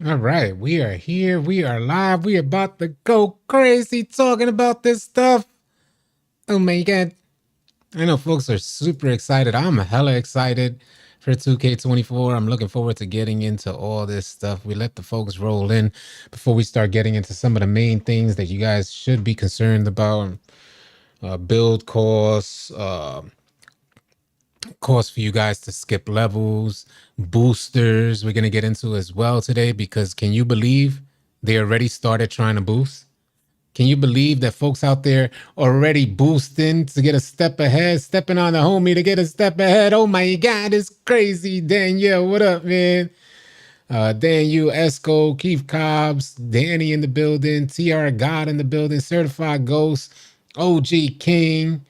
All right, we are here. We are live. We about to go crazy talking about this stuff. Oh my god. I know folks are super excited. I'm hella excited for 2K24. I'm looking forward to getting into all this stuff. We let the folks roll in before we start getting into some of the main things that you guys should be concerned about. Build costs, cost for you guys to skip levels, boosters we're going to get into as well today, because can you believe they already started trying to boost? Can you believe that folks out there already boosting to get a step ahead, stepping on the homie to get a step ahead? Oh my God, it's crazy. Danielle, what up, man? Daniel, Esco, Keith Cobbs, Danny in the building, TR God in the building, Certified Ghost, OG King,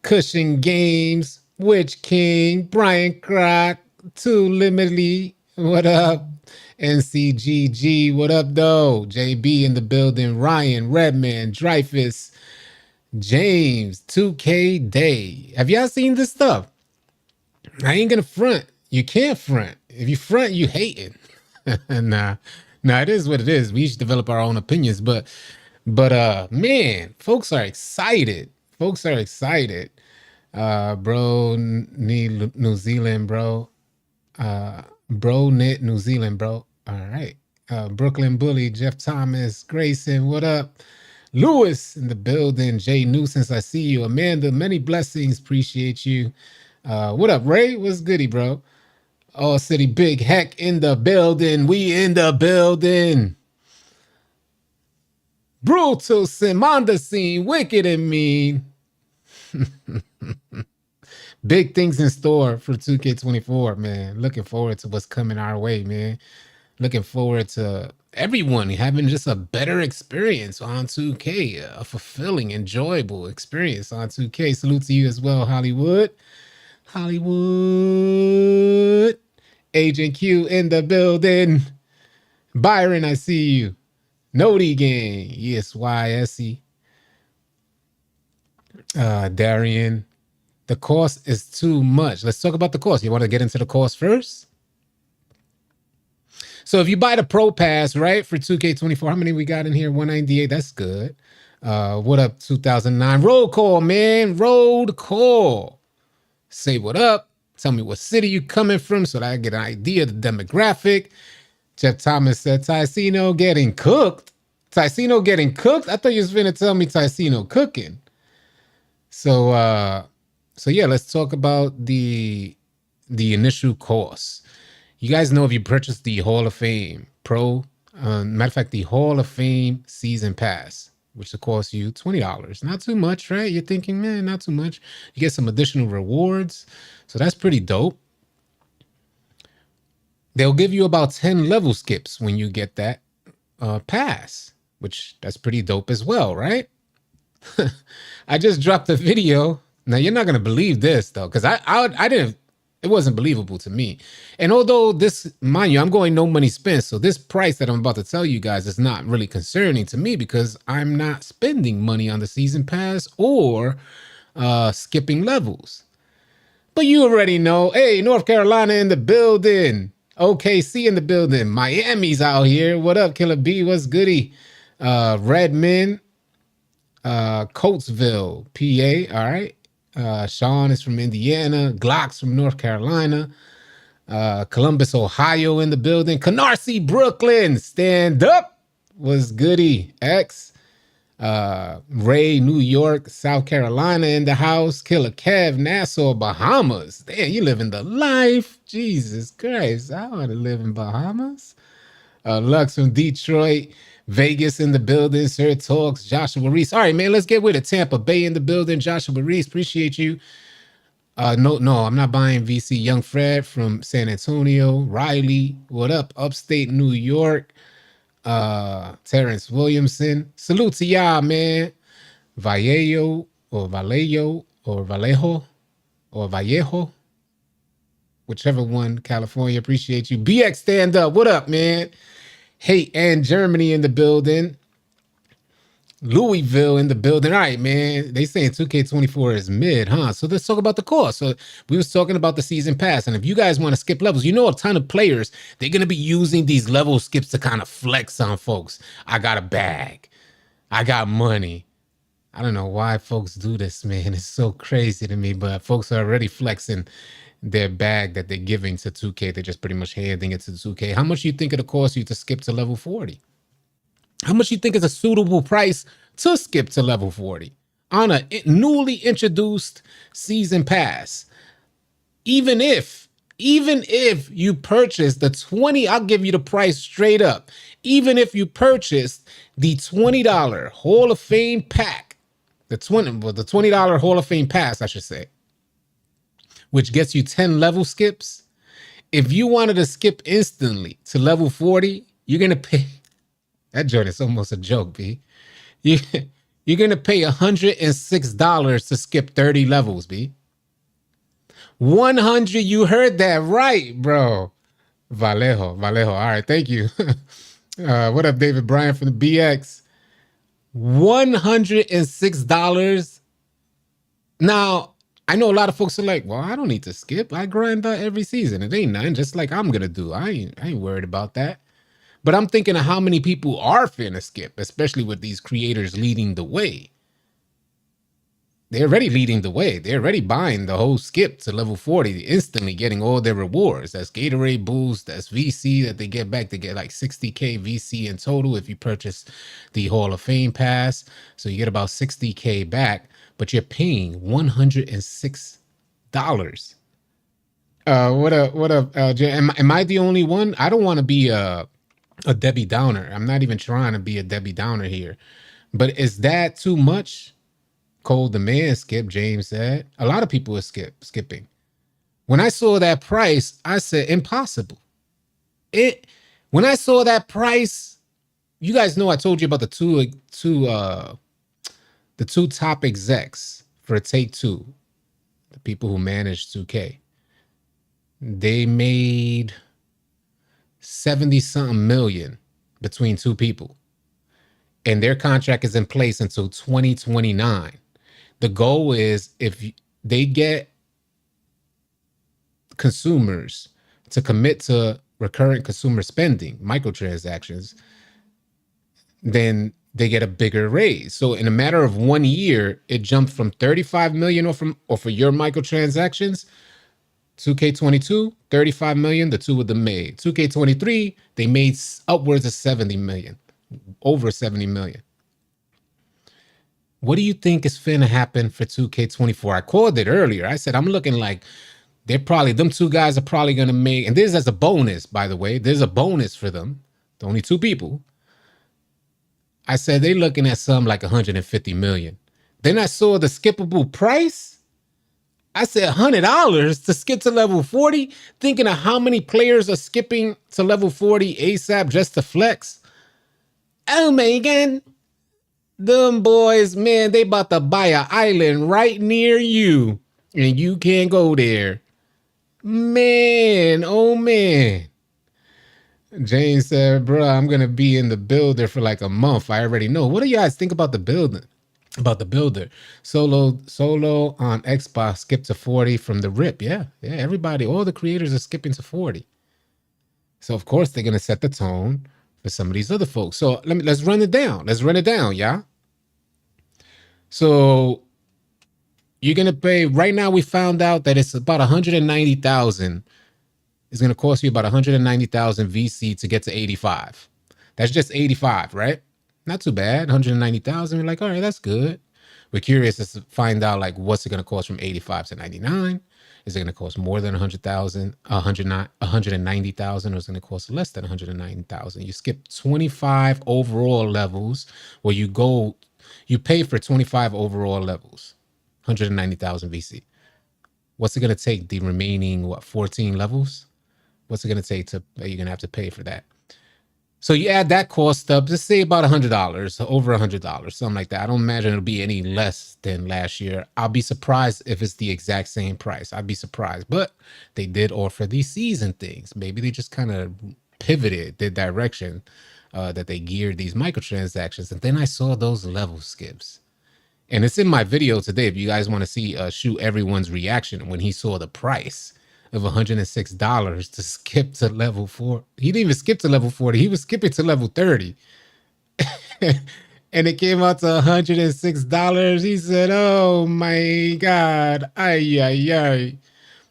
Cushion Games, Witch King, Brian Croc, Too Limitedly, what up? NCGG, what up, though? JB in the building, Ryan, Redman, Dreyfus, James, 2K Day. Have y'all seen this stuff? I ain't gonna front. You can't front. If you front, you hating. nah, it is what it is. We each develop our own opinions, but man, folks are excited. Folks are excited. Bro, need New Zealand, bro. Bro, knit New Zealand, bro. All right. Brooklyn Bully, Jeff Thomas, Grayson, what up? Lewis in the building, Jay Nuisance, I see you. Amanda, many blessings, appreciate you. What up, Ray? What's goody, bro? All City Big Heck in the building. We in the building. Brutal Simanda scene, wicked and mean. Big things in store for 2K24, man. Looking forward to what's coming our way, man. Looking forward to everyone having just a better experience on 2K, a fulfilling, enjoyable experience on 2K. Salute to you as well, Hollywood. Hollywood. Agent Q in the building. Byron, I see you. Nody Gang. Yes, YSE. Darian. The cost is too much. Let's talk about the cost. You want to get into the cost first? So if you buy the Pro Pass, right, for 2K24, how many we got in here? 198. That's good. What up, 2009? Roll call, man. Roll call. Say what up. Tell me what city you coming from so that I get an idea of the demographic. Jeff Thomas said, Ticino getting cooked. Ticino getting cooked? I thought you was finna tell me Ticino cooking. So yeah, let's talk about the initial cost. You guys know if you purchase the Hall of Fame Pro, matter of fact, the Hall of Fame Season Pass, which will cost you $20. Not too much, right? You're thinking, man, not too much. You get some additional rewards. So that's pretty dope. They'll give you about 10 level skips when you get that pass, which that's pretty dope as well, right? I just dropped a video. Now you're not gonna believe this though, because I didn't. It wasn't believable to me. And although this, mind you, I'm going no money spent, so this price that I'm about to tell you guys is not really concerning to me because I'm not spending money on the season pass or skipping levels. But you already know. Hey, North Carolina in the building. OKC in the building. Miami's out here. What up, Killer B? What's goody? Redmond. Coatesville, PA. All right. Sean is from Indiana. Glock's from North Carolina. Columbus, Ohio in the building. Canarsie, Brooklyn. Stand up. Was goody. X. Ray, New York, South Carolina in the house. Killer Kev, Nassau, Bahamas. Damn, you living the life. Jesus Christ. I want to live in Bahamas. Lux from Detroit. Vegas in the building. Sir Talks. Joshua Reese. All right, man, let's get with it. Tampa Bay in the building. Joshua Reese, appreciate you. No, I'm not buying VC. Young Fred from San Antonio. Riley, what up? Upstate New York. Terrence Williamson. Salute to y'all, man. Vallejo or Vallejo or Vallejo or Vallejo. Whichever one, California. Appreciate you. BX stand up. What up, man? Hey, and Germany in the building. Louisville in the building. All right, man. They saying 2K24 is mid, huh? So let's talk about the course. So we was talking about the season pass. And if you guys want to skip levels, you know a ton of players, they're going to be using these level skips to kind of flex on folks. I got a bag. I got money. I don't know why folks do this, man. It's so crazy to me, but folks are already flexing their bag that they're giving to 2K. They're just pretty much handing it to 2K. How much do you think it'll cost you to skip to level 40? How much you think is a suitable price to skip to level 40 on a newly introduced season pass? Even if you purchase the 20, I'll give you the price straight up. Even if you purchase the $20 Hall of Fame pack, the $20 Hall of Fame pass, I should say, which gets you 10 level skips. If you wanted to skip instantly to level 40, you're gonna pay. That joint is almost a joke, B. You, you're gonna pay $106 to skip 30 levels, B. 100. You heard that right, bro. Vallejo. All right, thank you. What up, David Bryan from the BX? $106. Now, I know a lot of folks are like, well, I don't need to skip. I grind that every season. It ain't nothing, just like I'm gonna do. I ain't worried about that. But I'm thinking of how many people are finna skip, especially with these creators leading the way. They're already leading the way. They're already buying the whole skip to level 40, instantly getting all their rewards. That's Gatorade boost, that's VC that they get back. They get like 60K VC in total if you purchase the Hall of Fame pass. So you get about 60K back, but you're paying $106. What up, am I the only one? I don't want to be a Debbie Downer. I'm not even trying to be a Debbie Downer here. But is that too much? Cole the man skip, James said. A lot of people are skipping. When I saw that price, I said impossible. When I saw that price, you guys know I told you about the two top execs for Take-Two, the people who managed 2K. They made 70 something million between two people, and their contract is in place until 2029. The goal is if they get consumers to commit to recurrent consumer spending, microtransactions, then they get a bigger raise. So in a matter of 1 year, it jumped from 35 million off of your microtransactions. 2K22, 35 million, the two of them made. 2K23, they made upwards of 70 million, over 70 million. What do you think is finna happen for 2K24? I called it earlier. I said, I'm looking like them two guys are probably gonna make, and this as a bonus, by the way, there's a bonus for them. The only two people. I said, they're looking at something like 150 million. Then I saw the skippable price. I said $100 to skip to level 40, thinking of how many players are skipping to level 40 ASAP just to flex. Oh my God. Them boys, man, they about to buy an island right near you, and you can't go there. Man, oh man. Jane said, bro, I'm going to be in the builder for like a month. I already know. What do you guys think about the building? About the builder? Solo on Xbox skipped to 40 from the rip. Yeah, everybody, all the creators are skipping to 40. So of course they're going to set the tone for some of these other folks. So let's run it down. Yeah. So you're going to pay, right now we found out that it's about 190,000. It's going to cost you about 190,000 VC to get to 85. That's just 85, right? Not too bad. 190,000. We're like, all right, that's good. We're curious to find out, like, what's it going to cost from 85 to 99? Is it going to cost more than 190,000, or is it going to cost less than 190,000? You skip 25 overall levels, where you pay for 25 overall levels, 190,000 VC. What's it going to take the remaining, 14 levels? What's it going to take you're going to have to pay for that? So you add that cost up, just say about $100, over $100, something like that. I don't imagine it'll be any less than last year. I'll be surprised if it's the exact same price. I'd be surprised. But they did offer these season things. Maybe they just kind of pivoted their direction that they geared these microtransactions. And then I saw those level skips. And it's in my video today. If you guys want to see shoot everyone's reaction when he saw the price of $106 to skip to level 4. He didn't even skip to level 40. He was skipping to level 30. And it came out to $106. He said, "Oh my God. Ay, ay, ay."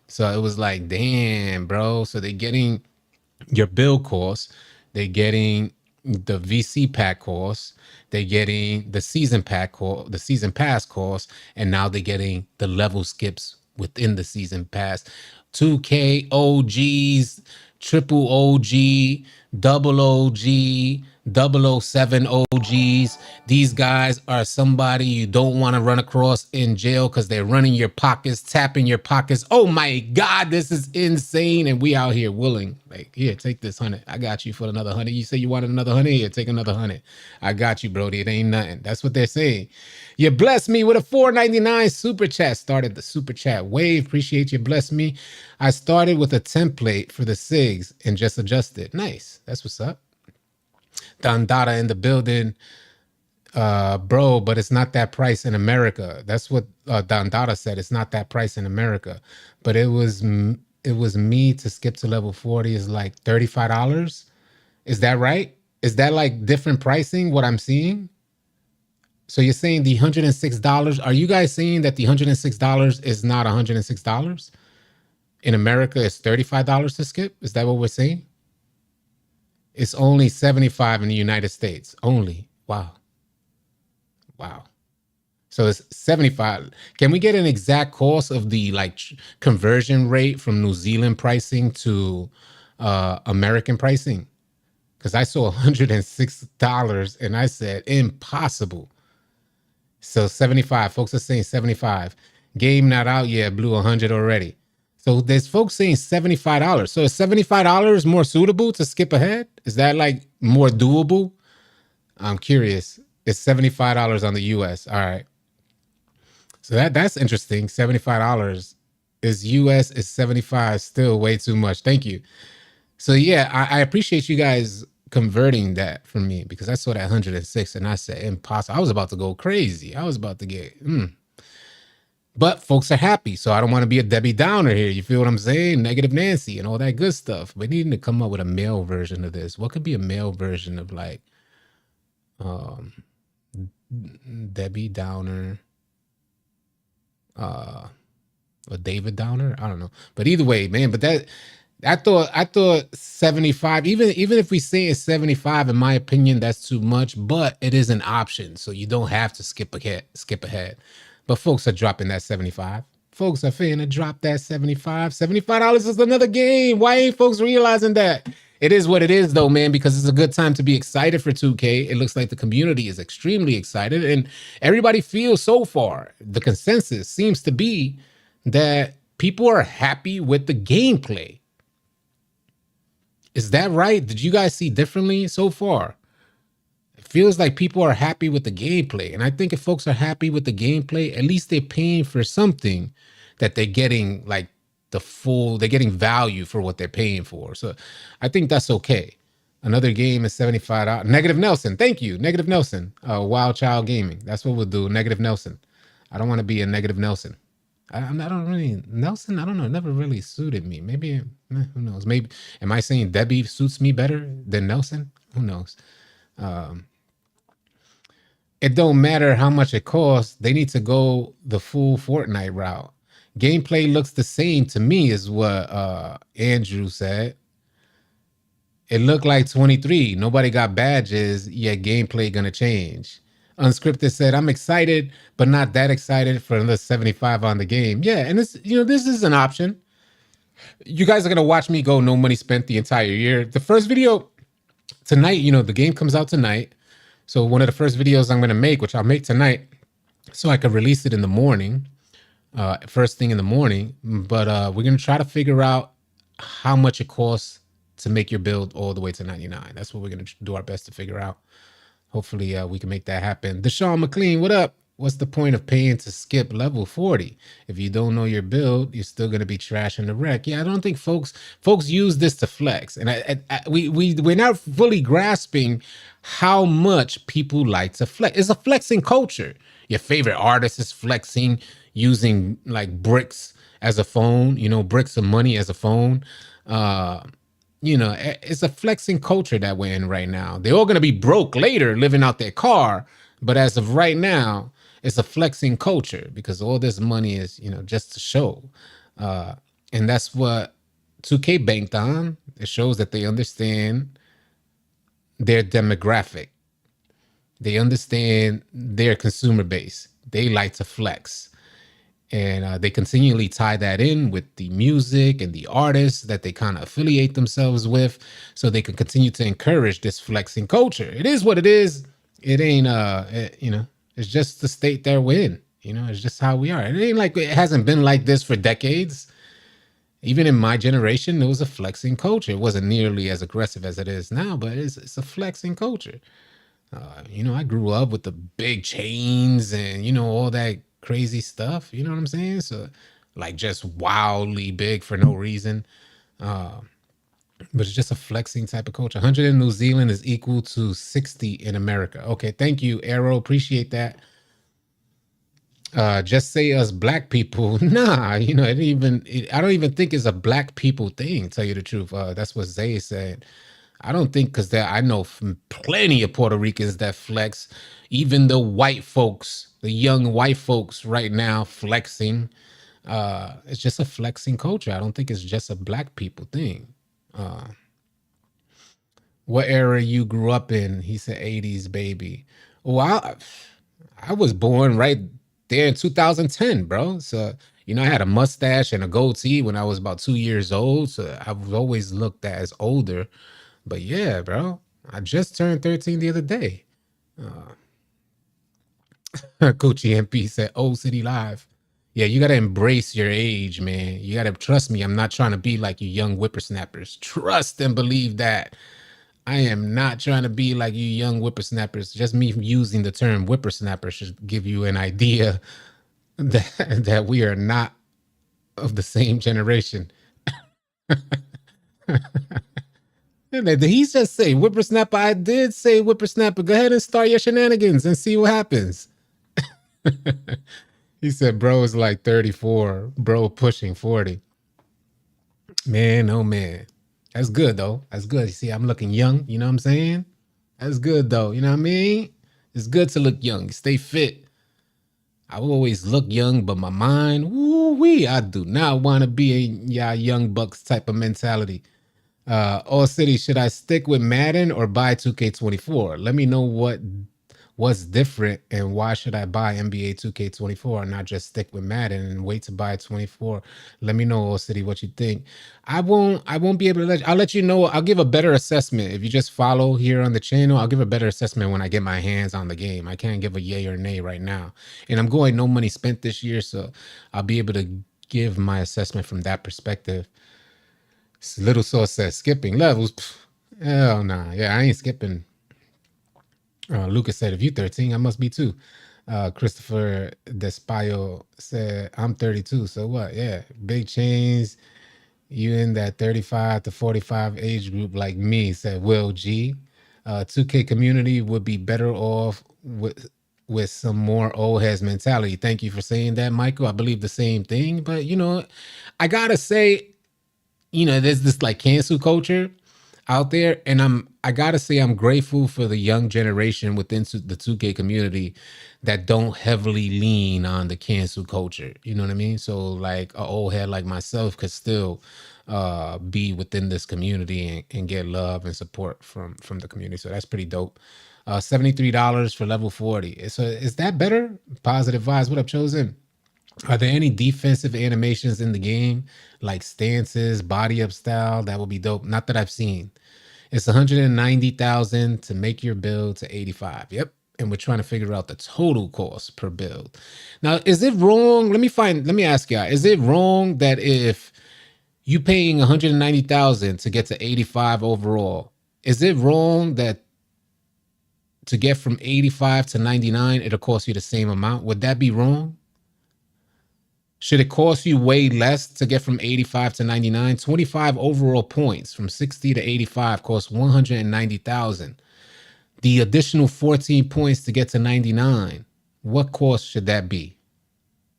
So it was like, damn, bro. So they're getting your build costs, they're getting the VC pack costs, they're getting the season pack cost, the season pass costs, and now they're getting the level skips within the season pass. 2K OGs, triple OG, double OG, 007 OGs. These guys are somebody you don't want to run across in jail because they're running your pockets, tapping your pockets. Oh my God, this is insane. And we out here willing. Like, here, take this 100. I got you for another 100. You say you wanted another 100? Here, take another 100. I got you, Brody. It ain't nothing. That's what they're saying. You blessed me with a $4.99 super chat. Started the super chat wave. Appreciate you. Bless me. I started with a template for the SIGs and just adjusted. Nice. That's what's up. Dada in the building, bro, but it's not that price in America. That's what Dada said. It's not that price in America, but it was me to skip to level 40 is like $35. Is that right? Is that like different pricing? What I'm seeing? So you're saying the $106? Are you guys saying that the $106 is not $106? In America, it's $35 to skip? Is that what we're saying? It's only $75 in the United States. Only. Wow. Wow. So it's $75. Can we get an exact cost of the like conversion rate from New Zealand pricing to American pricing? Because I saw $106 and I said impossible. So 75. Folks are saying 75. Game not out yet. Blew 100 already. So there's folks saying $75. So is $75 more suitable to skip ahead? Is that like more doable? I'm curious. It's $75 on the US. All right. So that's interesting. $75 is US is 75. Still way too much. Thank you. So yeah, I appreciate you guys converting that for me because I saw that 106 and I said impossible. I was about to go crazy. I was about to get But folks are happy, so I don't want to be a Debbie Downer here. You feel what I'm saying? Negative Nancy and all that good stuff. We need to come up with a male version of this. What could be a male version of like Debbie Downer, or David Downer? I don't know. But either way, man. But that I thought 75. Even if we say it's 75, in my opinion, that's too much. But it is an option, so you don't have to skip ahead. But folks are dropping that 75. Folks are finna drop that 75. $75 is another game. Why ain't folks realizing that? It is what it is, though, man, because it's a good time to be excited for 2K. It looks like the community is extremely excited, and everybody feels so far. The consensus seems to be that people are happy with the gameplay. Is that right? Did you guys see differently so far? Feels like people are happy with the gameplay. And I think if folks are happy with the gameplay, at least they're paying for something that they're getting like they're getting value for what they're paying for. So I think that's okay. Another game is $75. Negative Nelson. Thank you. Negative Nelson. Wild Child Gaming. That's what we'll do. Negative Nelson. I don't want to be a Negative Nelson. I don't really, Nelson, I don't know. It never really suited me. Maybe, who knows? Maybe, am I saying Debbie suits me better than Nelson? Who knows? It don't matter how much it costs. They need to go the full Fortnite route. Gameplay looks the same to me is what Andrew said. It looked like 23. Nobody got badges, yet gameplay gonna change. Unscripted said, I'm excited, but not that excited for another 75 on the game. Yeah, and this is an option. You guys are gonna watch me go no money spent the entire year. The first video tonight, the game comes out tonight. So one of the first videos I'm going to make, which I'll make tonight, so I can release it in the morning, first thing in the morning. But we're going to try to figure out how much it costs to make your build all the way to 99. That's what we're going to do our best to figure out. Hopefully we can make that happen. Deshaun McLean, what up? what's the point of paying to skip level 40? If you don't know your build, you're still gonna be trashing the wreck. Yeah, I don't think folks use this to flex, and we're not fully grasping how much people like to flex. It's a flexing culture. Your favorite artist is flexing using like bricks as a phone, bricks of money as a phone. Uh, it's a flexing culture that we're in right now. They're all going to be broke later living out their car. But as of right now, it's a flexing culture because all this money is, just to show. Uh, and that's what 2K banked on. It shows that they understand their demographic, they understand their consumer base. They like to flex. And they continually tie that in with the music and the artists that they kind of affiliate themselves with, so they can continue to encourage this flexing culture. It is what it is. It ain't it's just the state that we're in. It's just how we are. It ain't like it hasn't been like this for decades. Even in my generation, there was a flexing culture. It wasn't nearly as aggressive as it is now, but it's a flexing culture. I grew up with the big chains and all that crazy stuff. You know what I'm saying? So, like, just wildly big for no reason. Uh, but it's just a flexing type of culture. 100 in New Zealand is equal to 60 in America. Okay, thank you, Arrow. Appreciate that. Just say us black people. Nah, I don't even think it's a black people thing. Tell you the truth. That's what Zay said. I don't think because I know plenty of Puerto Ricans that flex. Even the white folks, the young white folks right now flexing. It's just a flexing culture. I don't think it's just a black people thing. Uh, what era you grew up in? He said 80s baby. Well, I was born right there in 2010, bro. So, I had a mustache and a goatee when I was about 2 years old. So I was always looked at as older. But yeah, bro, I just turned 13 the other day. Coochie MP said, Old City Live. Yeah, you got to embrace your age, man. You got to trust me. I'm not trying to be like you young whippersnappers. Trust and believe that. I am not trying to be like you young whippersnappers. Just me using the term whippersnapper should give you an idea that we are not of the same generation. Did he just say whippersnapper? I did say whippersnapper. Go ahead and start your shenanigans and see what happens. He said, bro is like 34, bro pushing 40. Man, oh man. That's good though. That's good. You see, I'm looking young. You know what I'm saying? That's good though. You know what I mean? It's good to look young. Stay fit. I will always look young, but my mind, woo-wee, I do not want to be a young bucks type of mentality. All City, should I stick with Madden or buy 2K24? Let me know what's different and why should I buy NBA 2K24 and not just stick with Madden and wait to buy 24. Let me know, All City, what you think. I won't be able to I'll let you know. I'll give a better assessment. If you just follow here on the channel, I'll give a better assessment when I get my hands on the game. I can't give a yay or nay right now. And I'm going no money spent this year, so I'll be able to give my assessment from that perspective. Little Sauce says skipping levels. Hell nah. Yeah, I ain't skipping. Lucas said, if you 13, I must be too. Christopher Despayo said, I'm 32. So what? Yeah. Big chains. You in that 35 to 45 age group like me, said Will G. 2K community would be better off with some more old heads mentality. Thank you for saying that, Michael. I believe the same thing. But, I got to say, there's this like cancel culture out there, and I gotta say I'm grateful for the young generation within the 2K community that don't heavily lean on the cancel culture. You know what I mean? So like an old head like myself could still be within this community and get love and support from the community. So that's pretty dope. $73 for level 40. So is that better? Positive vibes. What up, Chosen? Are there any defensive animations in the game, like stances, body up style? That would be dope. Not that I've seen. It's 190,000 to make your build to 85. Yep. And we're trying to figure out the total cost per build. Now, is it wrong? Let me ask y'all, is it wrong that if you paying 190,000 to get to 85 overall, is it wrong that to get from 85 to 99, it'll cost you the same amount. Would that be wrong? Should it cost you way less to get from 85 to 99? 25 overall points from 60 to 85 costs 190,000. The additional 14 points to get to 99, what cost should that be?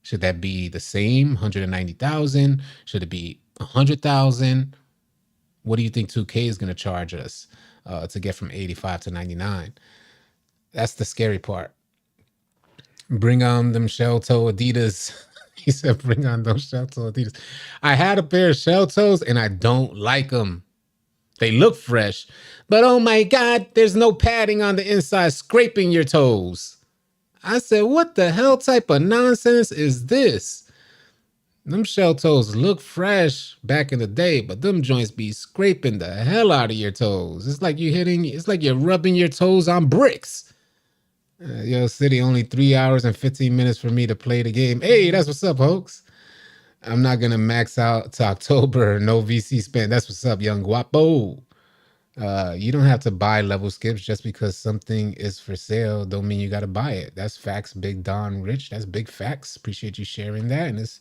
Should that be the same, 190,000? Should it be 100,000? What do you think 2K is going to charge us to get from 85 to 99? That's the scary part. Bring on them shell toe Adidas. He said, bring on those shell toe Adidas. I had a pair of shell toes and I don't like them. They look fresh, but oh my God, there's no padding on the inside scraping your toes. I said, what the hell type of nonsense is this? Them shell toes look fresh back in the day, but them joints be scraping the hell out of your toes. It's like you're rubbing your toes on bricks. Yo, City, only 3 hours and 15 minutes for me to play the game. Hey, that's what's up, folks. I'm not going to max out to October. No VC spent. That's what's up, young guapo. You don't have to buy level skips just because something is for sale. Don't mean you got to buy it. That's facts, Big Don Rich. That's big facts. Appreciate you sharing that. And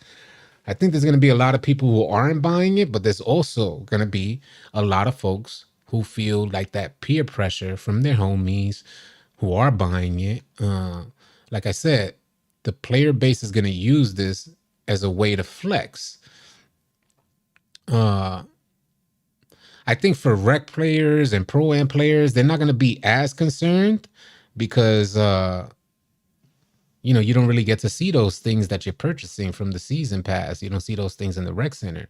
I think there's going to be a lot of people who aren't buying it, but there's also going to be a lot of folks who feel like that peer pressure from their homies who are buying it. Like I said, the player base is going to use this as a way to flex. I think for rec players and pro-am players, they're not going to be as concerned because, you don't really get to see those things that you're purchasing from the season pass. You don't see those things in the rec center.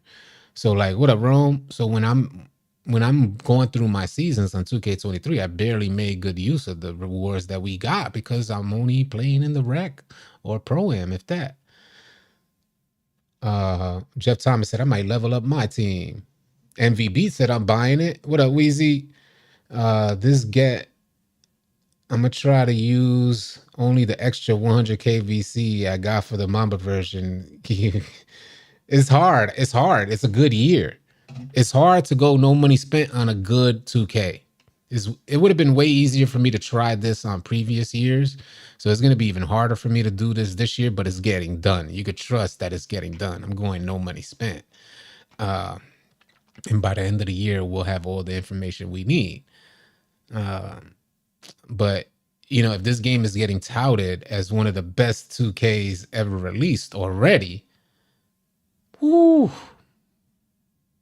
So like, what up, Rome? So when I'm going through my seasons on 2K23, I barely made good use of the rewards that we got because I'm only playing in the rec or pro-am, if that. Jeff Thomas said, I might level up my team. MVB said, I'm buying it. What up, Weezy? I'm going to try to use only the extra 100K VC I got for the Mamba version. It's hard. It's a good year. It's hard to go no money spent on a good 2K. It would have been way easier for me to try this on previous years. So it's going to be even harder for me to do this year, but it's getting done. You could trust that it's getting done. I'm going no money spent. And by the end of the year, we'll have all the information we need. But, if this game is getting touted as one of the best 2Ks ever released already, whoo,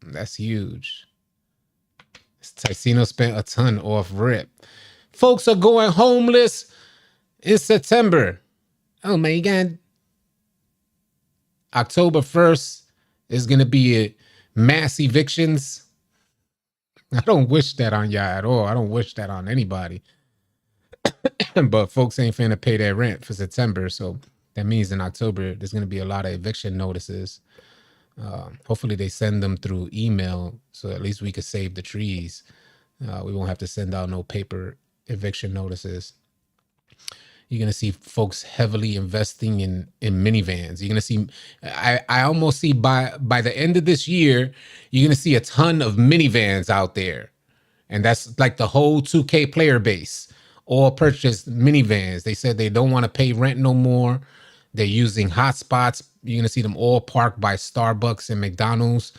that's huge. Ticino spent a ton off rip. Folks are going homeless in September. Oh my God. October 1st is going to be mass evictions. I don't wish that on y'all at all. I don't wish that on anybody. But folks ain't finna pay their rent for September. So that means in October, there's going to be a lot of eviction notices. Hopefully they send them through email so at least we could save the trees. We won't have to send out no paper eviction notices. You're going to see folks heavily investing in minivans. You're going to see, I almost see by the end of this year, you're going to see a ton of minivans out there. And that's like the whole 2K player base all purchased minivans. They said they don't want to pay rent no more. They're using hotspots. You're going to see them all parked by Starbucks and McDonald's.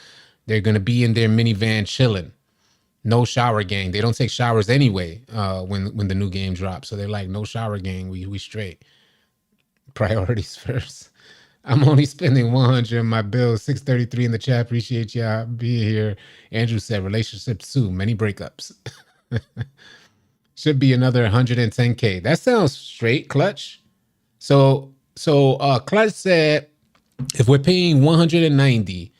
They're going to be in their minivan chilling. No shower gang. They don't take showers anyway when the new game drops. So they're like, no shower gang. We straight. Priorities first. I'm only spending 100 on my bills. 633 in the chat. Appreciate y'all being here. Andrew said relationships too. Many breakups. Should be another 110K. That sounds straight, Clutch. So Clutch said, if we're paying 190,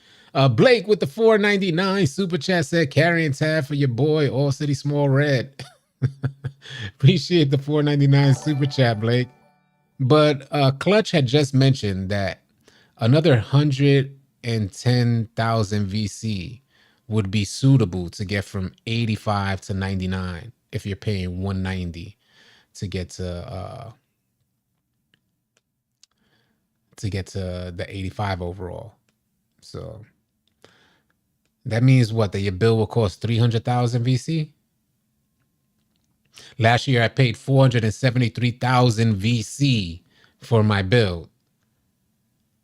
Blake with the 499 super chat said, carrying tab for your boy, All City Small Red. Appreciate the 499 super chat, Blake. But Clutch had just mentioned that another 110,000 VC would be suitable to get from 85 to 99 if you're paying 190 to get to the 85 overall. So that means what? That your bill will cost 300,000 VC? Last year, I paid 473,000 VC for my build.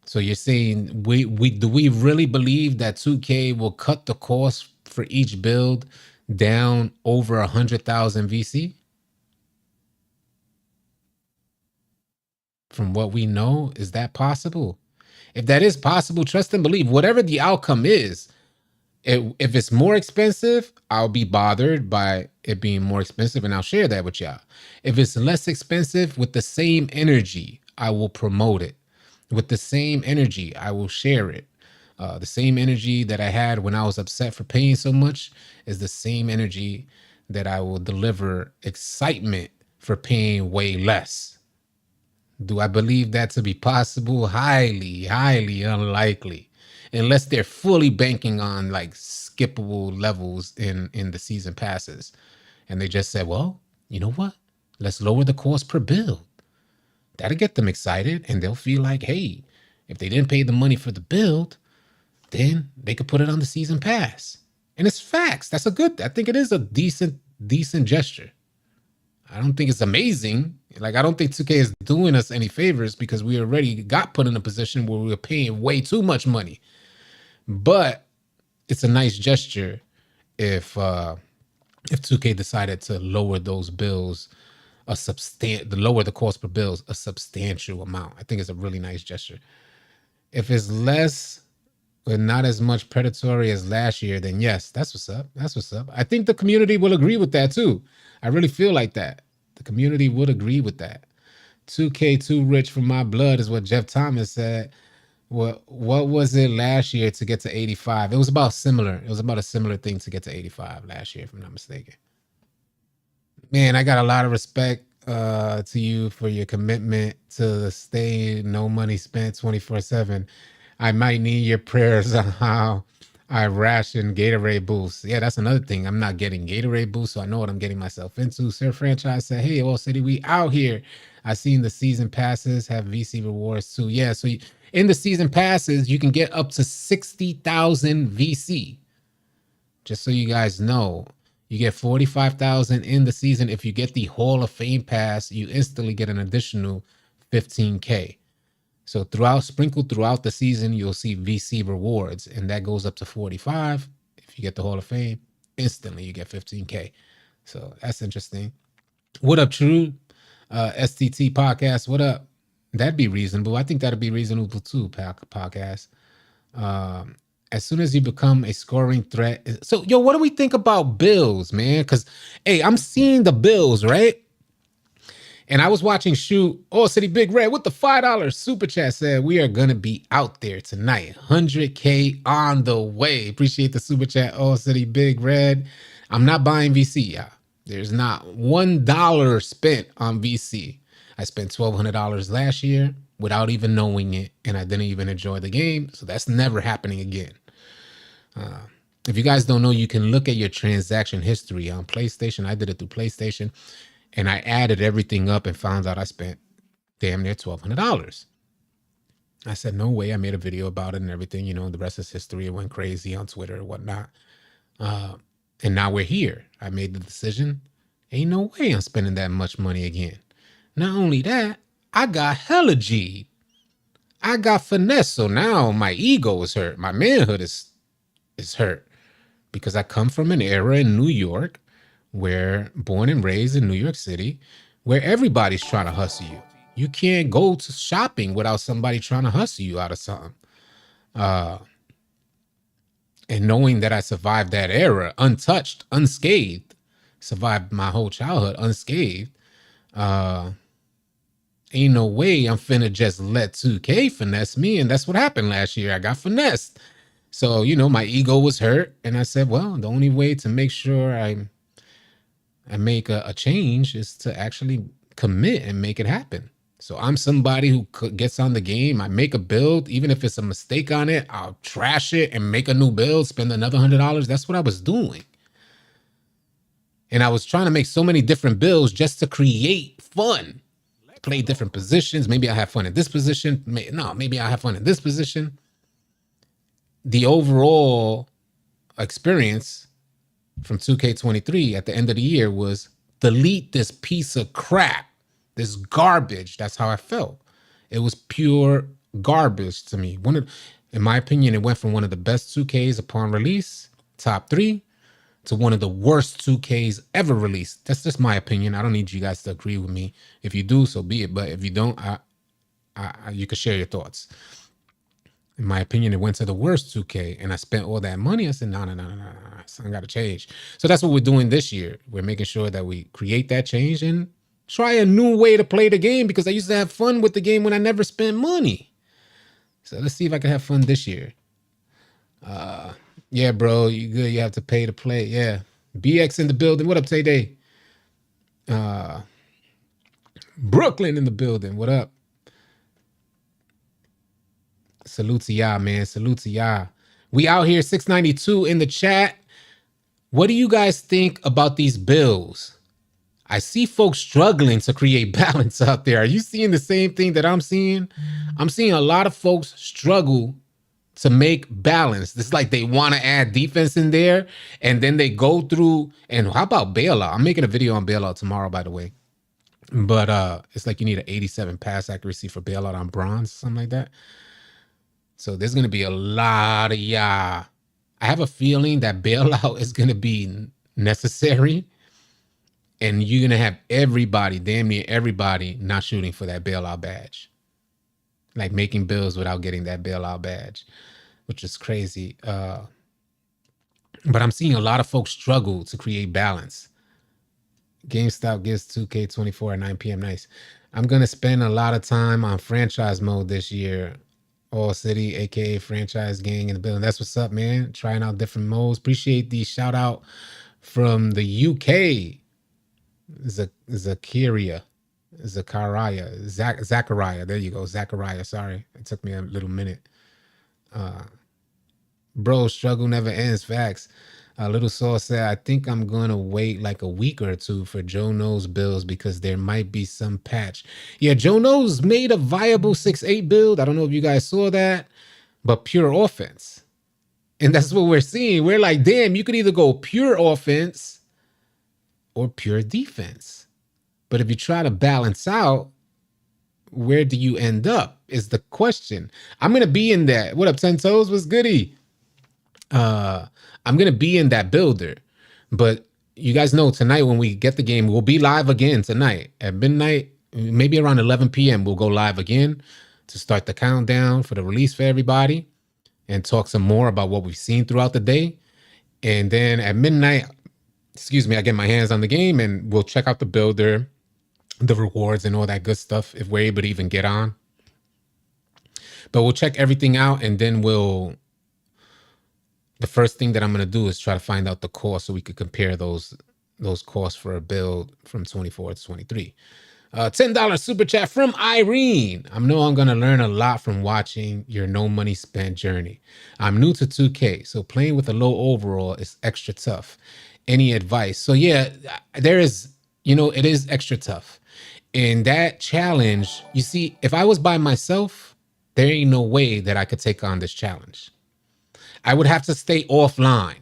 So you're saying we do we really believe that 2K will cut the cost for each build down over 100,000 VC? From what we know, is that possible? If that is possible, trust and believe. Whatever the outcome is, if it's more expensive, I'll be bothered by it being more expensive, and I'll share that with y'all. If it's less expensive with the same energy, I will promote it. With the same energy, I will share it. The same energy that I had when I was upset for paying so much is the same energy that I will deliver excitement for paying way less. Do I believe that to be possible? Highly, highly unlikely. Unless they're fully banking on like skippable levels in the season passes. And they just said, well, you know what? Let's lower the cost per build. That'll get them excited, and they'll feel like, hey, if they didn't pay the money for the build, then they could put it on the season pass. And it's facts. That's a good, I think it is a decent gesture. I don't think it's amazing. Like, I don't think 2K is doing us any favors because we already got put in a position where we were paying way too much money. But it's a nice gesture if 2K decided to lower those bills lower the cost per bills a substantial amount. I think it's a really nice gesture. If it's less but not as much predatory as last year, then yes, that's what's up. That's what's up. I think the community will agree with that too. I really feel like that. The community would agree with that. 2K too rich for my blood is what Jeff Thomas said. What was it last year to get to 85? It was about similar. It was about a similar thing to get to 85 last year, if I'm not mistaken. Man, I got a lot of respect to you for your commitment to stay no money spent 24/7. I might need your prayers on how I ration Gatorade boosts. Yeah, that's another thing. I'm not getting Gatorade boosts, so I know what I'm getting myself into. Sir Franchise said, hey, All City, we out here. I seen the season passes have VC rewards too. Yeah, so in the season passes, you can get up to 60,000 VC. Just so you guys know, you get 45,000 in the season. If you get the Hall of Fame pass, you instantly get an additional 15K. So sprinkled throughout the season, you'll see VC rewards, and that goes up to 45. If you get the Hall of Fame, instantly you get 15K. So that's interesting. What up, True? STT Podcast, what up? That'd be reasonable. I think that'd be reasonable too, podcast. As soon as you become a scoring threat. So, yo, what do we think about bills, man? Because, hey, I'm seeing the bills, right? And I was watching All City Big Red with the $5 super chat said, we are going to be out there tonight. 100K on the way. Appreciate the super chat, All City Big Red. I'm not buying VC, y'all. There's not $1 spent on VC. I spent $1,200 last year without even knowing it, and I didn't even enjoy the game. So that's never happening again. If you guys don't know, you can look at your transaction history on PlayStation. I did it through PlayStation, and I added everything up and found out I spent damn near $1,200. I said, no way. I made a video about it and everything. You know, the rest is history. It went crazy on Twitter and whatnot. And now we're here. I made the decision. Ain't no way I'm spending that much money again. Not only that, I got hella G. I got finesse. So now my ego is hurt. My manhood is hurt because I come from an era in New York where born and raised in New York City, where everybody's trying to hustle you. You can't go to shopping without somebody trying to hustle you out of something. And knowing that I survived that era untouched, unscathed, survived my whole childhood unscathed, ain't no way I'm finna just let 2K finesse me. And that's what happened last year. I got finessed. So, you know, my ego was hurt. And I said, well, the only way to make sure I make a change is to actually commit and make it happen. So I'm somebody who gets on the game. I make a build, even if it's a mistake on it, I'll trash it and make a new build, spend another $100. That's what I was doing. And I was trying to make so many different builds just to create fun. Play different positions. Maybe I have fun in this position. Maybe I have fun in this position. The overall experience from 2K23 at the end of the year was delete this piece of crap, this garbage. That's how I felt. It was pure garbage to me. In my opinion, it went from one of the best 2Ks upon release, top 3, to one of the worst 2Ks ever released. That's just my opinion. I don't need you guys to agree with me. If you do, so be it. But if you don't, you can share your thoughts. In my opinion, it went to the worst 2K, and I spent all that money. I said, no, something got to change. So that's what we're doing this year. We're making sure that we create that change and try a new way to play the game, because I used to have fun with the game when I never spent money. So let's see if I can have fun this year. Yeah, bro, you good. You have to pay to play. Yeah. BX in the building. What up, Tay Day? Brooklyn in the building. What up? Salute to y'all, man. Salute to y'all. We out here, 692 in the chat. What do you guys think about these bills? I see folks struggling to create balance out there. Are you seeing the same thing that I'm seeing? I'm seeing a lot of folks struggle to make balance. It's like they want to add defense in there, and then they go through, and how about bailout? I'm making a video on bailout tomorrow, by the way. But it's like you need an 87 pass accuracy for bailout on bronze, something like that. So there's going to be a lot of I have a feeling that bailout is going to be necessary, and you're going to have everybody, damn near everybody, not shooting for that bailout badge. Like making bills without getting that bailout badge, which is crazy. But I'm seeing a lot of folks struggle to create balance. GameStop gives 2K24 at 9 p.m. Nice. I'm going to spend a lot of time on franchise mode this year. All City, aka Franchise Gang in the building. That's what's up, man. Trying out different modes. Appreciate the shout out from the UK. Zachariah. There you go. Zachariah. Sorry. It took me a little minute. Bro, struggle never ends. Facts. Little Saul said, I think I'm going to wait like a week or two for Joe Knows builds because there might be some patch. Yeah, Joe Knows made a viable 6-8 build. I don't know if you guys saw that, but pure offense. And that's what we're seeing. We're like, damn, you could either go pure offense or pure defense. But if you try to balance out, where do you end up is the question. I'm going to be in that. What up, 10 Toes? What's goody? I'm going to be in that builder, but you guys know tonight when we get the game, we'll be live again tonight at midnight, maybe around 11 p.m. We'll go live again to start the countdown for the release for everybody and talk some more about what we've seen throughout the day. And then at midnight, I get my hands on the game and we'll check out the builder, the rewards and all that good stuff if we're able to even get on. But we'll check everything out, and then the first thing that I'm going to do is try to find out the cost so we could compare those costs for a build from 24 to 23. $10 super chat from Irene. I know I'm going to learn a lot from watching your no money spent journey. I'm new to 2K, so playing with a low overall is extra tough. Any advice? So yeah, there is, it is extra tough. And that challenge, you see, if I was by myself, there ain't no way that I could take on this challenge. I would have to stay offline.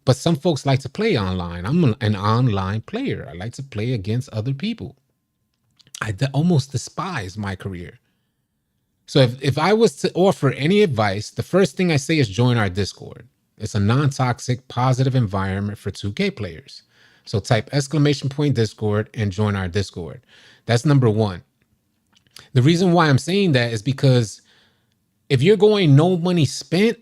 But some folks like to play online. I'm an online player. I like to play against other people. I almost despise my career. So if I was to offer any advice, the first thing I say is join our Discord. It's a non-toxic, positive environment for 2K players. So type !Discord and join our Discord. That's number one. The reason why I'm saying that is because if you're going no money spent,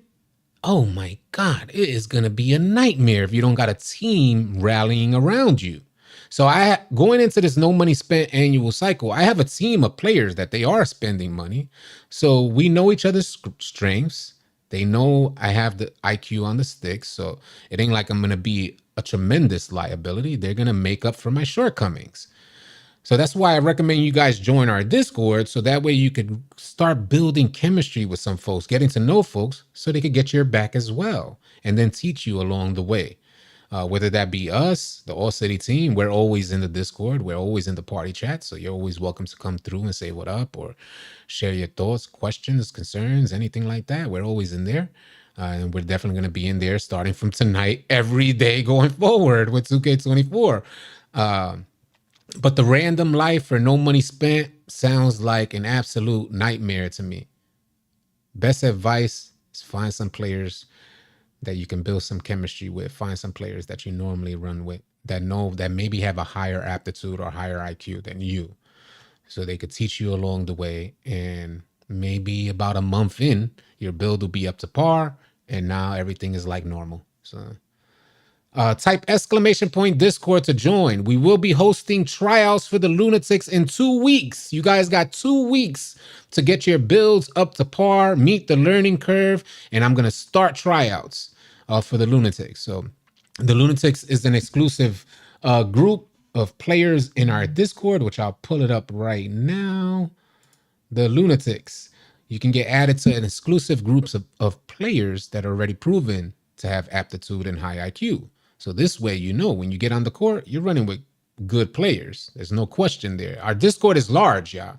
oh my God, it is going to be a nightmare if you don't got a team rallying around you. So going into this no money spent annual cycle, I have a team of players that they are spending money. So we know each other's strengths. They know I have the IQ on the sticks. So it ain't like I'm going to be a tremendous liability. They're going to make up for my shortcomings. So that's why I recommend you guys join our Discord, so that way you could start building chemistry with some folks, getting to know folks so they could get your back as well and then teach you along the way. Whether that be us, the All City team, we're always in the Discord. We're always in the party chat. So you're always welcome to come through and say what up or share your thoughts, questions, concerns, anything like that. We're always in there. And we're definitely going to be in there starting from tonight, every day going forward with 2K24. But the random life for no money spent sounds like an absolute nightmare to me. Best advice is find some players that you can build some chemistry with. Find some players that you normally run with that know that maybe have a higher aptitude or higher IQ than you, so they could teach you along the way. And maybe about a month in, your build will be up to par, and now everything is like normal. So type exclamation point Discord to join. We will be hosting tryouts for the Lunatics in 2 weeks. You guys got 2 weeks to get your builds up to par, meet the learning curve, and I'm going to start tryouts for the Lunatics. So the Lunatics is an exclusive group of players in our Discord, which I'll pull it up right now. The Lunatics. You can get added to an exclusive groups of players that are already proven to have aptitude and high IQ. So this way, you know, when you get on the court, you're running with good players. There's no question there. Our Discord is large, y'all.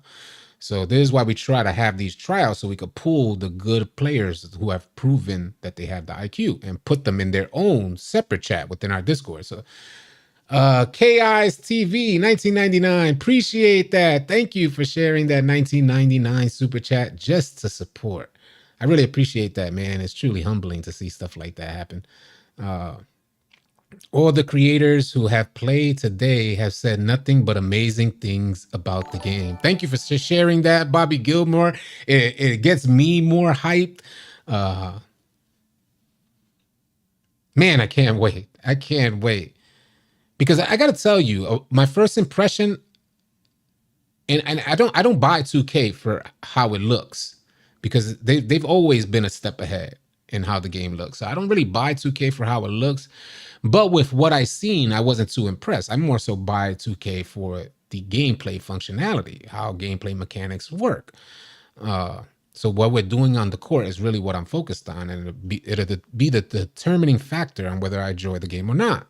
So this is why we try to have these trials, so we could pull the good players who have proven that they have the IQ and put them in their own separate chat within our Discord. So KI's TV 1999, appreciate that. Thank you for sharing that 1999 super chat just to support. I really appreciate that, man. It's truly humbling to see stuff like that happen. All the creators who have played today have said nothing but amazing things about the game. Thank you for sharing that, Bobby Gilmore. It gets me more hyped. Man, I can't wait. I can't wait. Because I got to tell you, my first impression, and I don't buy 2K for how it looks, because they've always been a step ahead in how the game looks. So I don't really buy 2K for how it looks. But with what I seen, I wasn't too impressed. I more so buy 2K for the gameplay functionality, how gameplay mechanics work. So what we're doing on the court is really what I'm focused on, and it'll be the determining factor on whether I enjoy the game or not.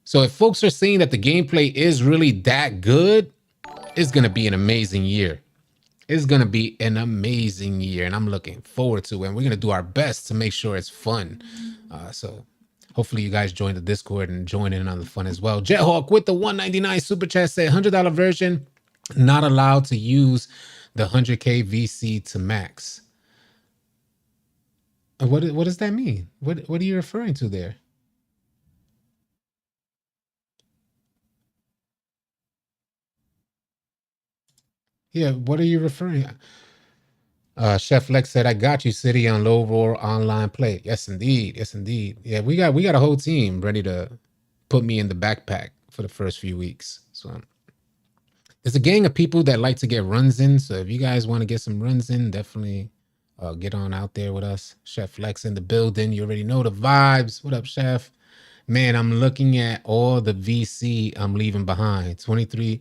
So if folks are saying that the gameplay is really that good, it's going to be an amazing year. It's going to be an amazing year, and I'm looking forward to it. And we're going to do our best to make sure it's fun. So hopefully you guys join the Discord and join in on the fun as well. Jethawk with the 199 super chat said $100 version, not allowed to use the 100K VC to max. What does that mean? What are you referring to there? Yeah, what are you referring? Chef Lex said, "I got you, City, on low roar online play." Yes, indeed. Yes, indeed. Yeah, we got a whole team ready to put me in the backpack for the first few weeks. So there's a gang of people that like to get runs in. So if you guys want to get some runs in, definitely get on out there with us. Chef Lex in the building. You already know the vibes. What up, Chef? Man, I'm looking at all the VC I'm leaving behind. 23.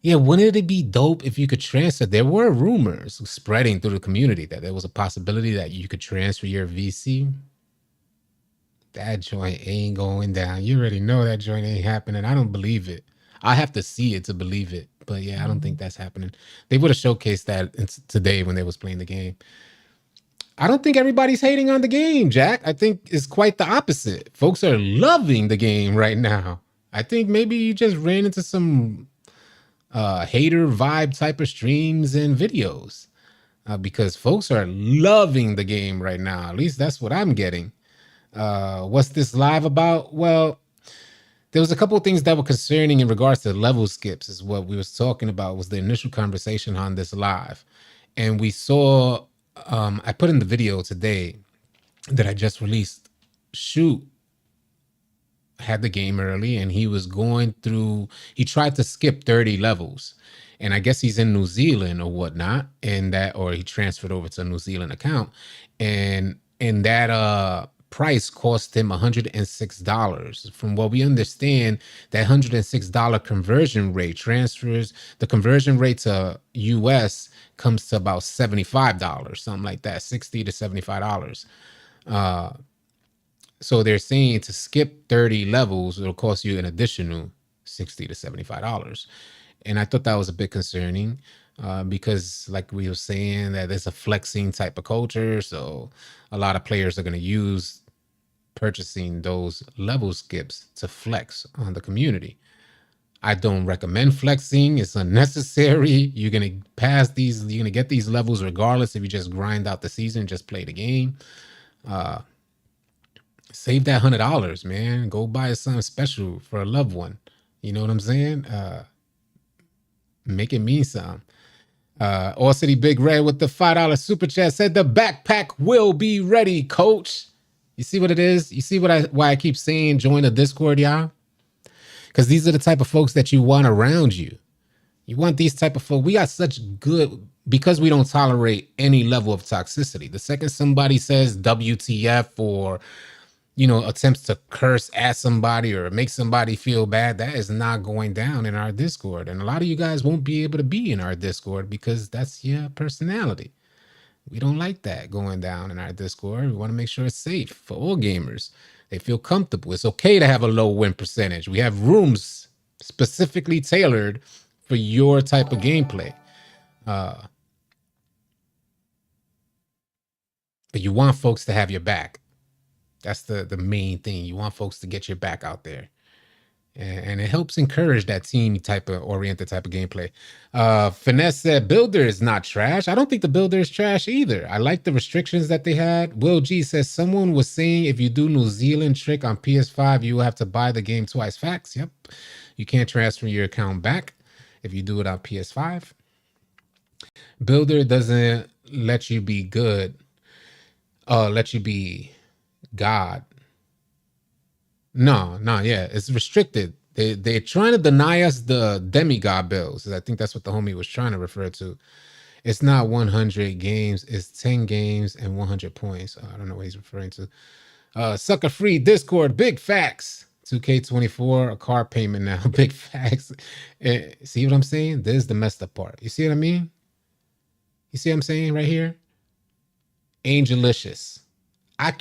Yeah, wouldn't it be dope if you could transfer? There were rumors spreading through the community that there was a possibility that you could transfer your VC. That joint ain't going down. You already know that joint ain't happening. I don't believe it. I have to see it to believe it. But yeah, I don't think that's happening. They would have showcased that today when they was playing the game. I don't think everybody's hating on the game, Jack. I think it's quite the opposite. Folks are loving the game right now. I think maybe you just ran into some hater vibe type of streams and videos, because folks are loving the game right now. At least that's what I'm getting. What's this live about? Well, there was a couple of things that were concerning in regards to level skips, is what we was talking about, was the initial conversation on this live. And we saw, I put in the video today that I just released, Shoot had the game early, and he was going through, he tried to skip 30 levels, and I guess he's in New Zealand or whatnot, and that, or he transferred over to a New Zealand account, and that price cost him $106. From what we understand, that $106 conversion rate transfers, the conversion rate to US comes to about $75, something like that, $60 to $75. So they're saying to skip 30 levels, it'll cost you an additional $60 to $75. And I thought that was a bit concerning. because like we were saying that it's a flexing type of culture. So a lot of players are going to use purchasing those level skips to flex on the community. I don't recommend flexing. It's unnecessary. You're going to pass these, you're going to get these levels regardless if you just grind out the season, just play the game. Save that $100, man. Go buy something special for a loved one. You know what I'm saying? Make it mean something. All City Big Red with the $5 super chat said the backpack will be ready, coach. You see what it is? You see why I keep saying join the Discord, y'all? Because these are the type of folks that you want around you. You want these type of folks. We got such good, because we don't tolerate any level of toxicity. The second somebody says WTF or, you know, attempts to curse at somebody or make somebody feel bad, that is not going down in our Discord. And a lot of you guys won't be able to be in our Discord because that's your personality. We don't like that going down in our Discord. We want to make sure it's safe for all gamers. They feel comfortable. It's okay to have a low win percentage. We have rooms specifically tailored for your type of gameplay. But you want folks to have your back. That's the main thing. You want folks to get your back out there. And it helps encourage that team type of oriented type of gameplay. Finesse said Builder is not trash. I don't think the Builder is trash either. I like the restrictions that they had. Will G says someone was saying if you do New Zealand trick on PS5, you will have to buy the game twice. Facts. Yep. You can't transfer your account back if you do it on PS5. Builder doesn't let you be good. Let you be God. No, yeah, it's restricted. They're trying to deny us the demigod bills. I think that's what the homie was trying to refer to. It's not 100 games. It's 10 games and 100 points. I don't know what he's referring to. Sucker free Discord. Big facts. 2K24, a car payment now. Big facts. See what I'm saying? This is the messed up part. You see what I mean? You see what I'm saying right here? Angelicious. I